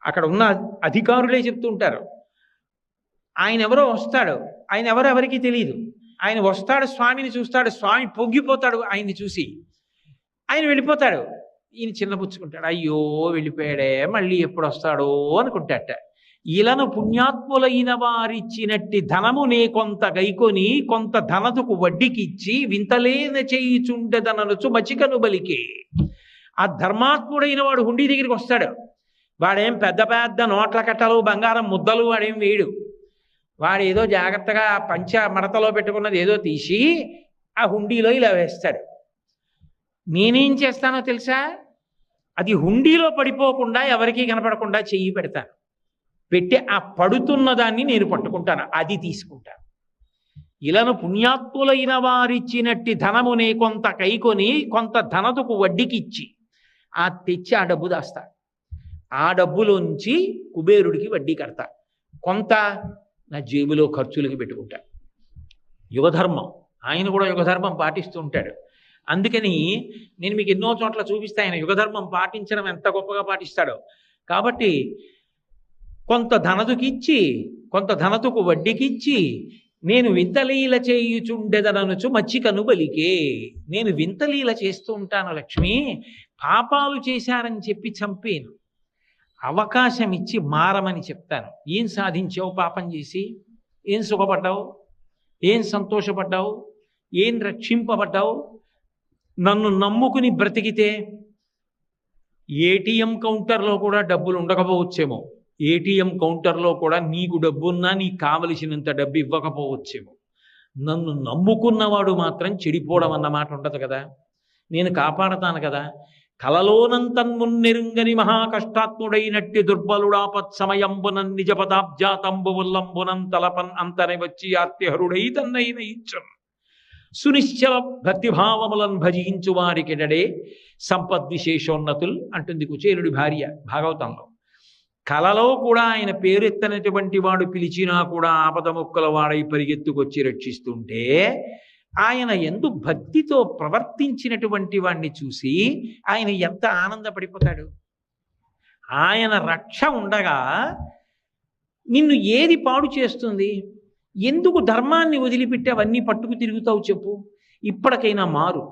అక్కడ ఉన్న అధికారులే చెప్తూ ఉంటారు. ఆయన ఎవరో వస్తాడు, ఆయన ఎవరో ఎవరికి తెలియదు. ఆయన వస్తాడు, స్వామిని చూస్తాడు, స్వామి పొంగిపోతాడు ఆయన్ని చూసి, ఆయన వెళ్ళిపోతాడు. ఈయన చిన్నపుచ్చుకుంటాడు, అయ్యో వెళ్ళిపోయాడే మళ్ళీ ఎప్పుడు వస్తాడో అనుకుంటాట. ఇలను పుణ్యాత్ములైన వారిచ్చినట్టి ధనము నే కొంత గైకొని కొంత ధనతుకు వడ్డీకిచ్చి వింతలేన చేయుచుండెదననుచు మచికను బలికే. ఆ ధర్మాత్ముడైన వాడు హుండీ దగ్గరికి వస్తాడు. వాడేం పెద్ద పెద్ద నోట్ల కట్టలు బంగారం ముద్దలు వాడేం వేయడు. వాడు ఏదో జాగ్రత్తగా పంచ మడతలో పెట్టుకున్నది ఏదో తీసి ఆ హుండీలో ఇలా వేస్తాడు. నేనేం చేస్తానో తెలుసా, అది హుండీలో పడిపోకుండా ఎవరికీ కనపడకుండా చెయ్యి పెడతాను, పెట్టి ఆ పడుతున్న దాన్ని నేను పట్టుకుంటాను, అది తీసుకుంటాను. ఇలను పుణ్యాత్ములైన వారిచ్చినట్టి ధనమునే కొంత కైకొని కొంత ధనతుకు వడ్డీకిచ్చి ఆ తెచ్చి ఆ డబ్బు దాస్తా. ఆ డబ్బులోంచి కుబేరుడికి వడ్డీ కడతా, కొంత నా జేబులో ఖర్చులకి పెట్టుకుంటా. యుగధర్మం, ఆయన కూడా యుగధర్మం పాటిస్తూ ఉంటాడు. అందుకని నేను మీకు ఎన్నో చోట్ల చూపిస్తే ఆయన యుగధర్మం పాటించడం ఎంత గొప్పగా పాటిస్తాడో. కాబట్టి కొంత ధనతుకిచ్చి కొంత ధనతుకు వడ్డీకిచ్చి నేను వింతలీల చేయుచుండెదననుచు మచ్చికను బలికే. నేను వింతలీల చేస్తూ ఉంటాను లక్ష్మి, పాపాలు చేశారని చెప్పి చంపేను, అవకాశం ఇచ్చి మారమని చెప్తాను. ఏం సాధించావు పాపం చేసి, ఏం సుఖపడ్డావు, ఏం సంతోషపడ్డావు, ఏం రక్షింపబడ్డావు? నన్ను నమ్ముకుని బ్రతికితే ఏటీఎం కౌంటర్లో కూడా డబ్బులు ఉండకపోవచ్చేమో, ఏటీఎం కౌంటర్లో కూడా నీకు డబ్బున్నా నీకు కావలసినంత డబ్బు ఇవ్వకపోవచ్చేమో. నన్ను నమ్ముకున్నవాడు మాత్రం చెడిపోవడం అన్నమాట ఉండదు కదా, నేను కాపాడతాను కదా. కలలోనంతన్మున్నెరుంగని మహాకష్టాత్ముడైనట్టి దుర్బలుడాపత్ సమయంబునం నిజ పదాబ్జాతంబు ఉల్లంబునం తలపన్ అంతని వచ్చి ఆర్తిహరుడై తన్నైన ఇచ్చం సునిశ్చల భక్తిభావములను భజించు వారికిడడే సంపద్విశేషోన్నతులు అంటుంది కుచేలుడి భార్య భాగవతంలో. కలలో కూడా ఆయన పేరెత్తనటువంటి వాడు పిలిచినా కూడా ఆపదముక్కల వాడై పరిగెత్తుకొచ్చి రక్షిస్తుంటే ఆయన ఎందు భక్తితో ప్రవర్తించినటువంటి వాణ్ణి చూసి ఆయన ఎంత ఆనందపడిపోతాడు. ఆయన రక్ష ఉండగా నిన్ను ఏది పాడు చేస్తుంది? ఎందుకు ధర్మాన్ని వదిలిపెట్టి అవన్నీ పట్టుకు తిరుగుతావు చెప్పు? ఇప్పటికైనా మారు,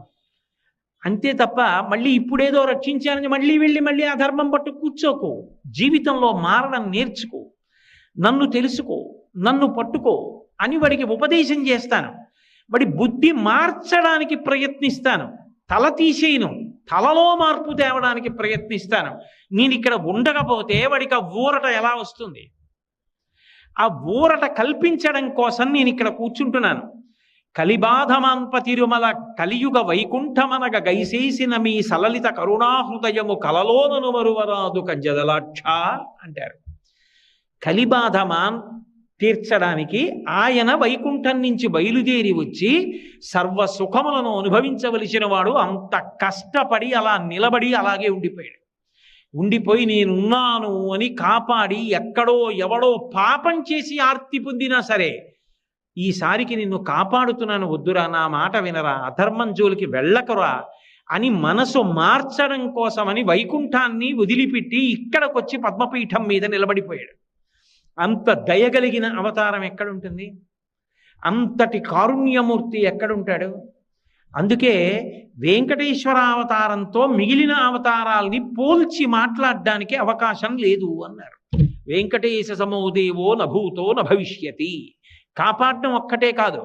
అంతే తప్ప మళ్ళీ ఇప్పుడేదో రక్షించాలని మళ్ళీ వెళ్ళి మళ్ళీ ఆ ధర్మం పట్టు కూర్చోకు. జీవితంలో మారడం నేర్చుకో, నన్ను తెలుసుకో, నన్ను పట్టుకో అని వాడికి ఉపదేశం చేస్తాను. వాడి బుద్ధి మార్చడానికి ప్రయత్నిస్తాను, తల తీసేయను, తలలో మార్పు తేవడానికి ప్రయత్నిస్తాను. నేను ఇక్కడ ఉండకపోతే వాడికి ఆ ఊరట ఎలా వస్తుంది? ఆ ఊరట కల్పించడం కోసం నేను ఇక్కడ కూర్చుంటున్నాను. కలిబాధమాన్ప తిరుమల కలియుగ వైకుంఠమనగ గైసేసిన మీ సలలిత కరుణాహృదయము కలలోనను మరువరాదు కంజదలాక్ష అంటారు. కలిబాధమాన్ తీర్చడానికి ఆయన వైకుంఠం నుంచి బయలుదేరి వచ్చి సర్వ సుఖములను అనుభవించవలసిన వాడు అంత కష్టపడి అలా నిలబడి అలాగే ఉండిపోయి నేనున్నాను అని కాపాడి ఎక్కడో ఎవడో పాపం చేసి ఆర్తి పొందినా సరే ఈసారికి నిన్ను కాపాడుతున్నాను, వద్దురా, నా మాట వినరా, అధర్మం జోలికి వెళ్ళకరా అని మనసు మార్చడం కోసమని వైకుంఠాన్ని వదిలిపెట్టి ఇక్కడికొచ్చి పద్మపీఠం మీద నిలబడిపోయాడు. అంత దయగలిగిన అవతారం ఎక్కడుంటుంది? అంతటి కారుణ్యమూర్తి ఎక్కడుంటాడు? అందుకే వెంకటేశ్వర అవతారంతో మిగిలిన అవతారాల్ని పోల్చి మాట్లాడడానికి అవకాశం లేదు అన్నారు. వెంకటేశ సమోదేవో నభూతో నభవిష్యతి. కాపాడడం ఒక్కటే కాదు,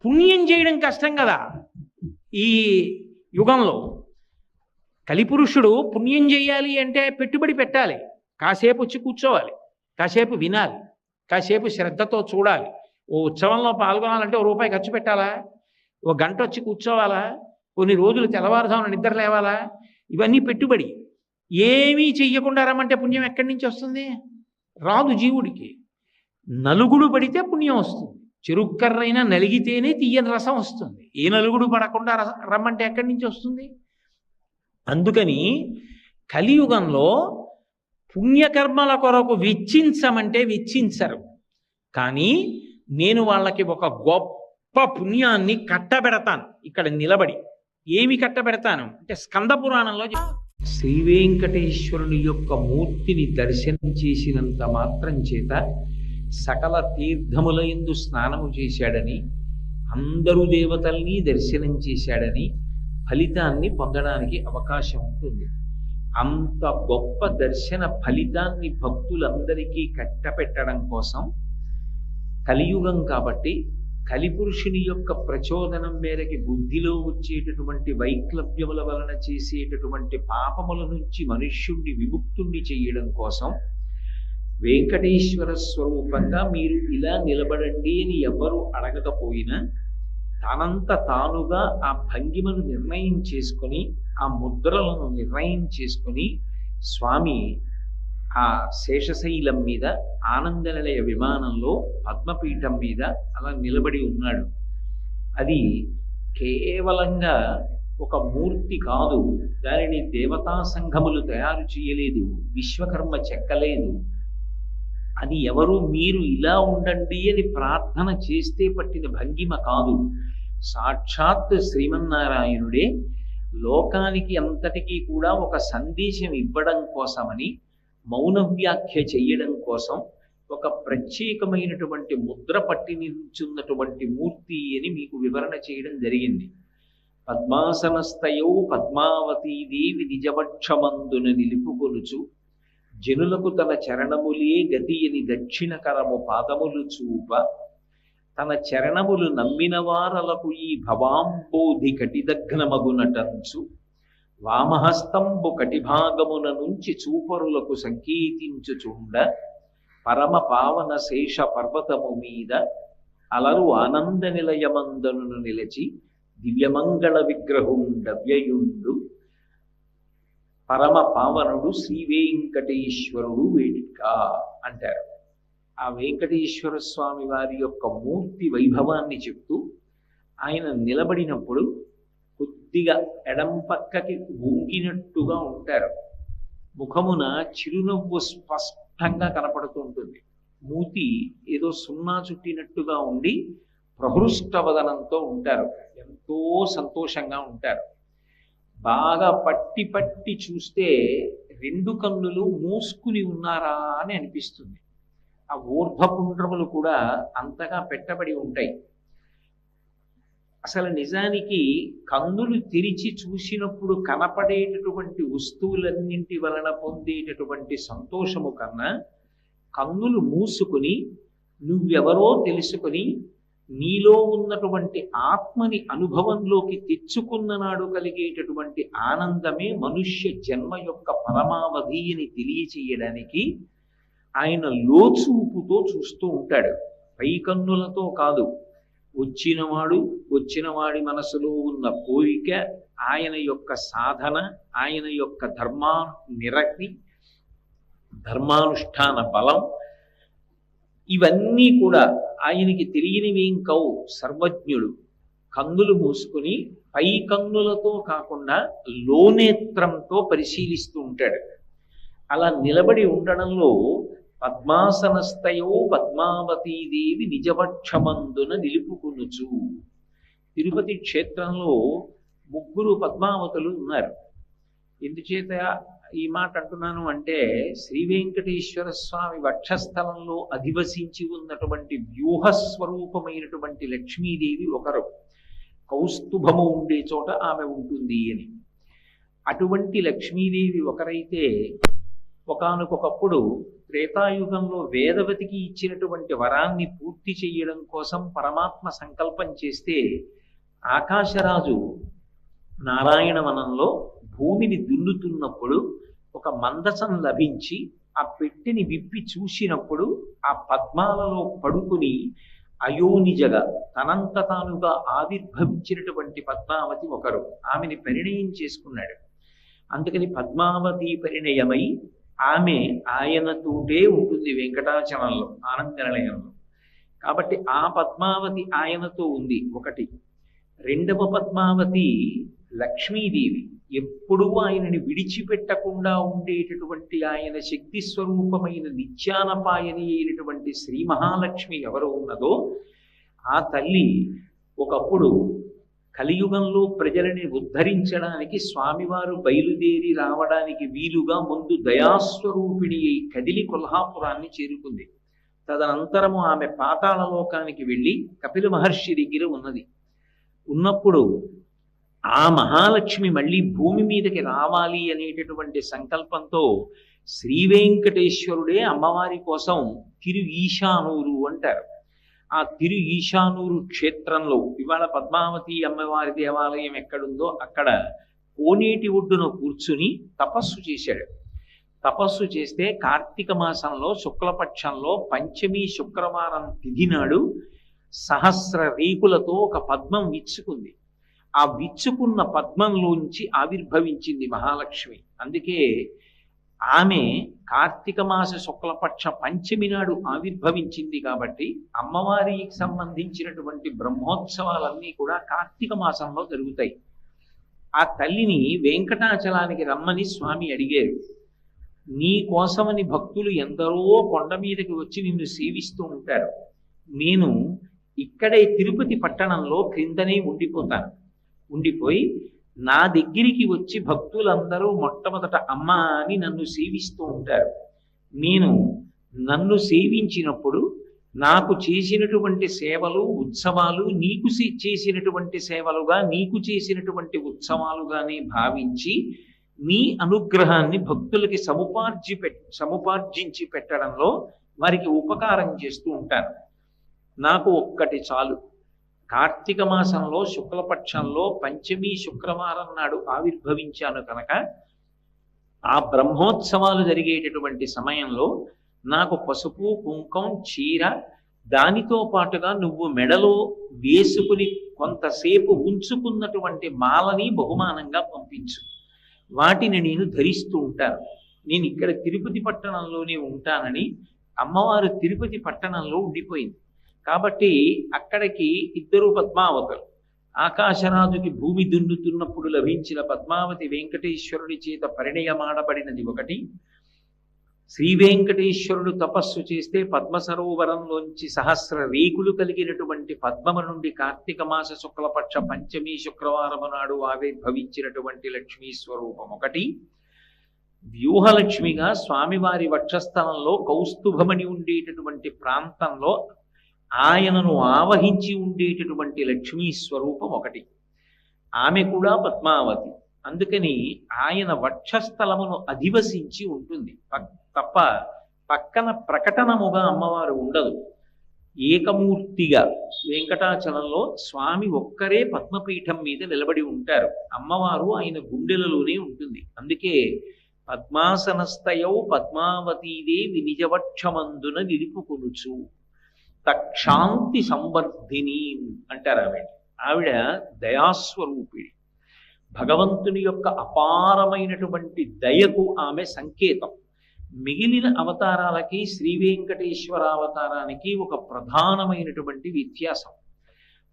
పుణ్యం చేయడం కష్టం కదా. ఈ యుగంలో కలిపురుషుడు పుణ్యం చేయాలి అంటే పెట్టుబడి పెట్టాలి, కాసేపు వచ్చి కూర్చోవాలి, కాసేపు వినాలి, కాసేపు శ్రద్ధతో చూడాలి. ఓ ఉత్సవంలో పాల్గొనాలంటే ఓ రూపాయి ఖర్చు పెట్టాలా, ఓ గంట వచ్చి కూర్చోవాలా, కొన్ని రోజులు తెల్లవారుజామున నిద్ర లేవాలా, ఇవన్నీ పెట్టుబడి. ఏమీ చెయ్యకుండా రమ్మంటే పుణ్యం ఎక్కడి నుంచి వస్తుంది? రాదు జీవుడికి. నలుగుడు పడితే పుణ్యం వస్తుంది. చెరుక్కర్రైనా నలిగితేనే తీయని రసం వస్తుంది. ఏ నలుగుడు పడకుండా రమ్మంటే ఎక్కడి నుంచి వస్తుంది? అందుకని కలియుగంలో పుణ్యకర్మల కొరకు వెచ్చించమంటే వెచ్చించరు. కానీ నేను వాళ్ళకి ఒక గొప్ప పుణ్యాన్ని కట్టబెడతాను. ఇక్కడ నిలబడి ఏమి కట్టబెడతాను అంటే స్కంద పురాణంలో శ్రీ వెంకటేశ్వరుని యొక్క మూర్తిని దర్శనం చేసినంత మాత్రం చేత సకల తీర్థముల యందు స్నానము చేశాడని, అందరూ దేవతల్ని దర్శనం చేశాడని ఫలితాన్ని పొందడానికి అవకాశం ఉంటుంది. అంత గొప్ప దర్శన ఫలితాన్ని భక్తులందరికీ కట్టపెట్టడం కోసం కలియుగం కాబట్టి కలిపురుషుని యొక్క ప్రచోదనం మేరకి బుద్ధిలో వచ్చేటటువంటి వైక్లభ్యముల వలన చేసేటటువంటి పాపముల నుంచి మనుష్యుణ్ణి విముక్తుణ్ణి చేయడం కోసం వెంకటేశ్వర స్వరూపంగా మీరు ఇలా నిలబడండి అని ఎవరు అడగకపోయినా తనంత తానుగా ఆ భంగిమను నిర్ణయం చేసుకొని, ఆ ముద్రలను నిర్ణయం చేసుకొని స్వామి ఆ శేషశైలం మీద ఆనందనిలయ విమానంలో పద్మపీఠం మీద అలా నిలబడి ఉన్నాడు. అది కేవలంగా ఒక మూర్తి కాదు, దానిని దేవతా సంఘములు తయారు చేయలేదు, విశ్వకర్మ చెక్కలేదు. అది ఎవరు మీరు ఇలా ఉండండి అని ప్రార్థన చేస్తే పట్టిన భంగిమ కాదు. సాక్షాత్ శ్రీమన్నారాయణుడే లోకానికి అంతటికీ కూడా ఒక సందేశం ఇవ్వడం కోసమని మౌన వ్యాఖ్య చేయడం కోసం ఒక ప్రత్యేకమైనటువంటి ముద్ర పట్టి నిల్చున్నటువంటి మూర్తి అని మీకు వివరణ చేయడం జరిగింది. పద్మాసనస్థయౌ పద్మావతీదేవి నిజవక్షమందున నిలుపుకొనుచు జనులకు తన చరణములే గతి అని దక్షిణ కరము పాదములు చూప, తన చరణములు నమ్మిన వారలకు ఈ భవాంబోధి కటిదగ్నమగునటంచు, వామహస్తంబు కటిభాగమున నుంచి చూపరులకు సంకీర్తించుచుండ, పరమ పావన శేష పర్వతము మీద అలరు ఆనంద నిలయమందను నిలచి దివ్యమంగళ విగ్రహుండవ్యయుండు పరమ పావనుడు శ్రీ వెంకటేశ్వరుడు వేడిక అంటారు. ఆ వెంకటేశ్వర స్వామి వారి యొక్క మూర్తి వైభవాన్ని చెప్తూ ఆయన నిలబడినప్పుడు కొద్దిగా ఎడం పక్కకి వంగినట్టుగా ఉంటారు. ముఖమున చిరునవ్వు స్పష్టంగా కనపడుతూ ఉంటుంది. మూతి ఏదో సున్నా చుట్టినట్టుగా ఉండి ప్రహృష్టవదనంతో ఉంటారు. ఎంతో సంతోషంగా ఉంటారు. బాగా పట్టి పట్టి చూస్తే రెండు కన్నులు మూసుకుని ఉన్నారా అని అనిపిస్తుంది. ఆ ఊర్ధ్వపుండ్రములు కూడా అంతగా పెట్టబడి ఉంటాయి. అసలు నిజానికి కన్నులు తెరిచి చూసినప్పుడు కనపడేటటువంటి వస్తువులన్నింటి వలన పొందేటటువంటి సంతోషము కన్నా కన్నులు మూసుకుని నువ్వెవరో తెలుసుకొని నీలో ఉన్నటువంటి ఆత్మని అనుభవంలోకి తెచ్చుకున్న నాడు కలిగేటటువంటి ఆనందమే మనుష్య జన్మ యొక్క పరమావధి అని తెలియచేయడానికి ఆయన లోచూపుతో చూస్తూ ఉంటాడు. పై కన్నులతో కాదు. వచ్చినవాడి మనసులో ఉన్న కోరిక, ఆయన యొక్క సాధన, ఆయన యొక్క నిరక్తి, ధర్మానుష్ఠాన బలం, ఇవన్నీ కూడా ఆయనకి తెలియనివేం కావు. సర్వజ్ఞుడు. కన్నులు మూసుకుని పై కన్నులతో కాకుండా లోనేత్రంతో పరిశీలిస్తూ ఉంటాడు. అలా నిలబడి ఉండడంలో పద్మాసనస్థయో పద్మావతీదేవి నిజవక్షమందున నిలుపుకొనుచు. తిరుపతి క్షేత్రంలో 3 పద్మావతులు ఉన్నారు. ఎందుచేత ఈ మాట అంటున్నాను అంటే శ్రీ వెంకటేశ్వర స్వామి వక్షస్థలంలో అధివసించి ఉన్నటువంటి వ్యూహస్వరూపమైనటువంటి లక్ష్మీదేవి ఒకరు. కౌస్తుభము ఉండే చోట ఆమె ఉంటుంది అని. అటువంటి లక్ష్మీదేవి ఒకరైతే ఒకానొకప్పుడు త్రేతాయుగంలో వేదవతికి ఇచ్చినటువంటి వరాన్ని పూర్తి చేయడం కోసం పరమాత్మ సంకల్పం చేస్తే ఆకాశరాజు నారాయణవనంలో భూమిని దున్నుతున్నప్పుడు ఒక మందసం లభించి ఆ పెట్టెని విప్పి చూసినప్పుడు ఆ పద్మాలలో పడుకుని అయోనిజగా తనంత తానుగా ఆవిర్భవించినటువంటి పద్మావతి ఒకరు. ఆమెని పరిణయం చేసుకున్నాడు. అందుకని పద్మావతి పరిణయమై ఆమె ఆయనతోటే ఉంటుంది వెంకటాచలంలో, ఆనంద నిలయంలో. కాబట్టి ఆ పద్మావతి ఆయనతో ఉంది ఒకటి. రెండవ పద్మావతి లక్ష్మీదేవి. ఎప్పుడూ ఆయనని విడిచిపెట్టకుండా ఉండేటటువంటి ఆయన శక్తి స్వరూపమైన నిత్యానపాయని అయినటువంటి శ్రీ మహాలక్ష్మి ఎవరు ఉన్నదో ఆ తల్లి ఒకప్పుడు కలియుగంలో ప్రజలని ఉద్ధరించడానికి స్వామివారు బయలుదేరి రావడానికి వీలుగా ముందు దయాస్వరూపిణి అయి కదిలి కొల్హాపురాన్ని చేరుకుంది. తదనంతరము ఆమె పాతాళ లోకానికి వెళ్ళి కపిల మహర్షి దగ్గర ఉన్నది. ఉన్నప్పుడు ఆ మహాలక్ష్మి మళ్ళీ భూమి మీదకి రావాలి అనేటటువంటి సంకల్పంతో శ్రీ వెంకటేశ్వరుడే అమ్మవారి కోసం తిరు ఈశానూరు అంటారు. ఆ తిరు ఈశానూరు క్షేత్రంలో ఇవాళ పద్మావతి అమ్మవారి దేవాలయం ఎక్కడుందో అక్కడ కోనేటి ఒడ్డున కూర్చుని తపస్సు చేశాడు. తపస్సు చేస్తే కార్తీక మాసంలో శుక్లపక్షంలో పంచమి శుక్రవారం తిథి నాడు సహస్ర రేకులతో ఒక పద్మం విచ్చుకుంది. ఆ విచ్చుకున్న పద్మంలోంచి ఆవిర్భవించింది మహాలక్ష్మి. అందుకే ఆమె కార్తీక మాస శుక్లపక్ష పంచమి నాడు ఆవిర్భవించింది. కాబట్టి అమ్మవారికి సంబంధించినటువంటి బ్రహ్మోత్సవాలన్నీ కూడా కార్తీక మాసంలో జరుగుతాయి. ఆ తల్లిని వెంకటాచలానికి రమ్మని స్వామి అడిగారు. నీ కోసమని భక్తులు ఎందరో కొండ మీదకి వచ్చి నిన్ను సేవిస్తూ ఉంటారు. నేను ఇక్కడే తిరుపతి పట్టణంలో క్రిందనే ఉండిపోయి నా దగ్గరికి వచ్చి భక్తులందరూ మొట్టమొదట అమ్మ అని నన్ను సేవిస్తూ ఉంటారు. నేను నన్ను సేవించినప్పుడు నాకు చేసినటువంటి సేవలు ఉత్సవాలు నీకు చేసినటువంటి సేవలుగా నీకు చేసినటువంటి ఉత్సవాలుగానే భావించి నీ అనుగ్రహాన్ని భక్తులకి సముపార్జించి పెట్టడంలో వారికి ఉపకారం చేస్తూ ఉంటాను. నాకు ఒక్కటి చాలు. కార్తీక మాసంలో శుక్లపక్షంలో పంచమి శుక్రవారం నాడు ఆవిర్భవించాను కనుక ఆ బ్రహ్మోత్సవాలు జరిగేటటువంటి సమయంలో నాకు పసుపు కుంకం చీర దానితో పాటుగా నువ్వు మెడలో వేసుకుని కొంతసేపు ఉంచుకున్నటువంటి మాలని బహుమానంగా పంపించు. వాటిని నేను ధరిస్తూ ఉంటాను. నేను ఇక్కడ తిరుపతి పట్టణంలోనే ఉంటానని అమ్మవారు తిరుపతి పట్టణంలో ఉండిపోయింది. కాబట్టి అక్కడికి ఇద్దరు పద్మావతులు. ఆకాశరాజుకి భూమి దున్నుతున్నప్పుడు లభించిన పద్మావతి వెంకటేశ్వరుడి చేత పరిణయమాడబడినది ఒకటి. శ్రీ వెంకటేశ్వరుడు తపస్సు చేస్తే పద్మ సరోవరంలోంచి సహస్ర రేకులు కలిగినటువంటి పద్మము నుండి కార్తీక మాస శుక్లపక్ష పంచమి శుక్రవారము నాడు ఆవిర్భవించినటువంటి లక్ష్మీ స్వరూపం ఒకటి. వ్యూహలక్ష్మిగా స్వామివారి వక్షస్థలంలో కౌస్తుభమని ఉండేటటువంటి ప్రాంతంలో ఆయనను ఆవహించి ఉండేటటువంటి లక్ష్మీ స్వరూపం ఒకటి. ఆమె కూడా పద్మావతి. అందుకని ఆయన వక్షస్థలమును అధివసించి ఉంటుంది తప్ప పక్కన ప్రకటనముగా అమ్మవారు ఉండదు. ఏకమూర్తిగా వెంకటాచలంలో స్వామి ఒక్కరే పద్మపీఠం మీద నిలబడి ఉంటారు. అమ్మవారు ఆయన గుండెలలోనే ఉంటుంది. అందుకే పద్మాసనస్థయౌ పద్మావతీదేవి నిజవక్షమందున నిలుపుకొనుచు తక్షాంతి సంవర్ధిని అంటారు. ఆవిడ దయాస్వరూపిణి. భగవంతుని యొక్క అపారమైనటువంటి దయకు ఆమె సంకేతం. మిగిలిన అవతారాలకి శ్రీ వెంకటేశ్వర అవతారానికి ఒక ప్రధానమైనటువంటి వ్యత్యాసం.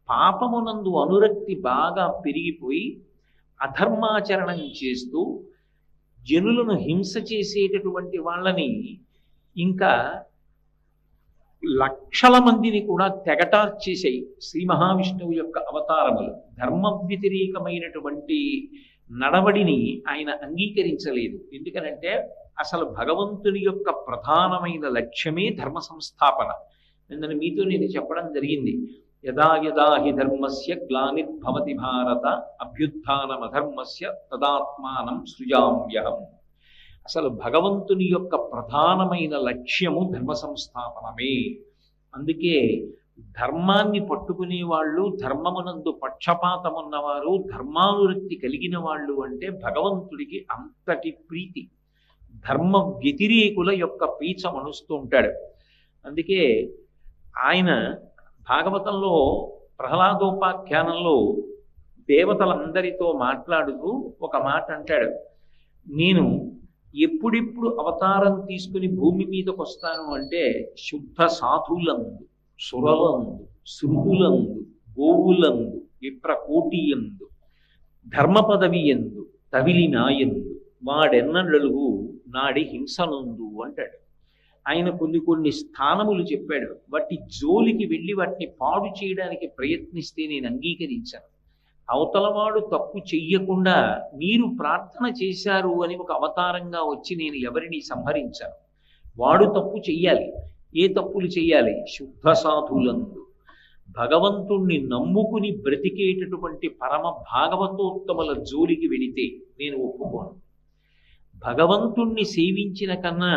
పాపమునందు అనురక్తి బాగా పెరిగిపోయి అధర్మాచరణం చేస్తూ జనులను హింస చేసేటటువంటి వాళ్ళని ఇంకా లక్షల మందిని కూడా తెగటార్చేసాయి శ్రీ మహావిష్ణువు యొక్క అవతారములు. ధర్మ వ్యతిరేకమైనటువంటి నడవడిని ఆయన అంగీకరించలేదు. ఎందుకనంటే అసలు భగవంతుని యొక్క ప్రధానమైన లక్ష్యమే ధర్మ సంస్థాపన. నిన్న మీతో నేను చెప్పడం జరిగింది. యదా యదా హి ధర్మస్య గ్లానిర్భవతి భారత అభ్యుత్థానమధర్మస్య తదాత్మానం సృజామ్యహం. అసలు భగవంతుని యొక్క ప్రధానమైన లక్ష్యము ధర్మ సంస్థాపనమే. అందుకే ధర్మాన్ని పట్టుకునే వాళ్ళు, ధర్మమునందు పక్షపాతమున్నవారు, ధర్మానురక్తి కలిగిన వాళ్ళు అంటే భగవంతుడికి అంతటి ప్రీతి. ధర్మ వ్యతిరేకుల యొక్క పీచ మణుస్తూ ఉంటాడు. అందుకే ఆయన భాగవతంలో ప్రహ్లాదోపాఖ్యానంలో దేవతలందరితో మాట్లాడుతూ ఒక మాట అంటాడు. నేను ఎప్పుడెప్పుడు అవతారం తీసుకుని భూమి మీదకి వస్తాను అంటే శుద్ధ సాధులందు, సురలందు, శృతులందు, గోవులందు, విప్రకోటియందు, ధర్మ పదవి ఎందు, తవిలి నాయందు, వాడెన్నడలుగు నాడి హింసనందు అంటాడు. ఆయన కొన్ని స్థానములు చెప్పాడు. వాటి జోలికి వెళ్ళి వాటిని పాడు చేయడానికి ప్రయత్నిస్తే నేను అంగీకరించాను. అవతలవాడు తప్పు చెయ్యకుండా మీరు ప్రార్థన చేశారు అని ఒక అవతారంగా వచ్చి నేను ఎవరిని సంహరించాను. వాడు తప్పు చెయ్యాలి. ఏ తప్పులు చెయ్యాలి? శుద్ధ సాధులందు, భగవంతుణ్ణి నమ్ముకుని బ్రతికేటటువంటి పరమ భాగవతోత్తముల జోలికి వెళితే నేను ఒప్పుకోను. భగవంతుణ్ణి సేవించిన కన్నా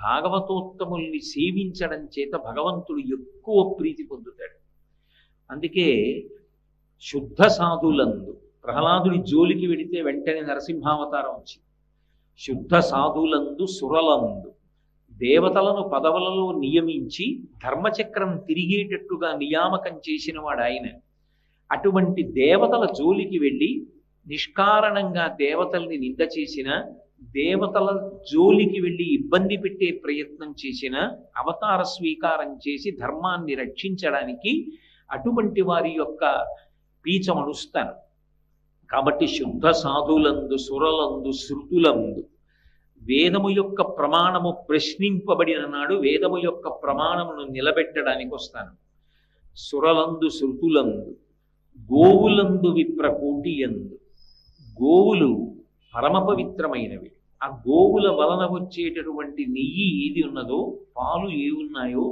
భాగవతోత్తముల్ని సేవించడం చేత భగవంతుడు ఎక్కువ ప్రీతి పొందుతాడు. అందుకే శుద్ధ సాధులందు, ప్రహ్లాదుడి జోలికి వెడితే వెంటనే నరసింహావతారం వచ్చింది. శుద్ధ సాధులందు, సురలందు, దేవతలను పదవులలో నియమించి ధర్మచక్రం తిరిగేటట్టుగా నియామకం చేసిన వాడు ఆయన. అటువంటి దేవతల జోలికి వెళ్ళి నిష్కారణంగా దేవతల్ని నింద చేసిన, దేవతల జోలికి వెళ్ళి ఇబ్బంది పెట్టే ప్రయత్నం చేసిన, అవతార స్వీకారం చేసి ధర్మాన్ని రక్షించడానికి అటువంటి వారి యొక్క పీచమణుస్తాను. కాబట్టి శుద్ధ సాధులందు, సురలందు, శృతులందు, వేదము యొక్క ప్రమాణము ప్రశ్నింపబడిన నాడు వేదము యొక్క ప్రమాణమును నిలబెట్టడానికి వస్తాను. సురలందు, శృతులందు, గోవులందు, విప్రకోటియందు. గోవులు పరమ పవిత్రమైనవి. ఆ గోవుల వలన వచ్చేటటువంటి నెయ్యి ఏది ఉన్నదో, పాలు ఏ ఉన్నాయో,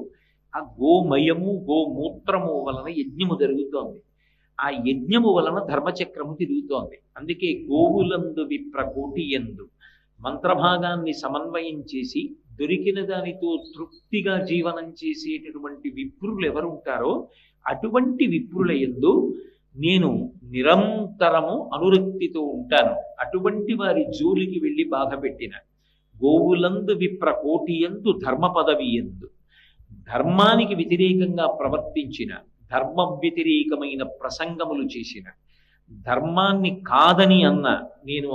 ఆ గోమయము గోమూత్రము వలన యజ్ఞము జరుగుతోంది. ఆ యజ్ఞము వలన ధర్మచక్రము తిరుగుతోంది. అందుకే గోవులందు, విప్రకోటియందు మంత్రభాగాన్ని సమన్వయం చేసి దొరికిన దానితో తృప్తిగా జీవనం చేసేటటువంటి విప్రులు ఎవరుంటారో అటువంటి విప్రుల యందు నేను నిరంతరము అనురక్తితో ఉంటాను. అటువంటి వారి జోలికి వెళ్ళి బాధ పెట్టిన, గోవులందు, విప్రకోటియందు, ధర్మ పదవి ఎందు, ధర్మానికి వ్యతిరేకంగా ప్రవర్తించిన, ధర్మ వ్యతిరేకమైన ప్రసంగములు చేసిన, ధర్మాన్ని కాదని అన్న నేను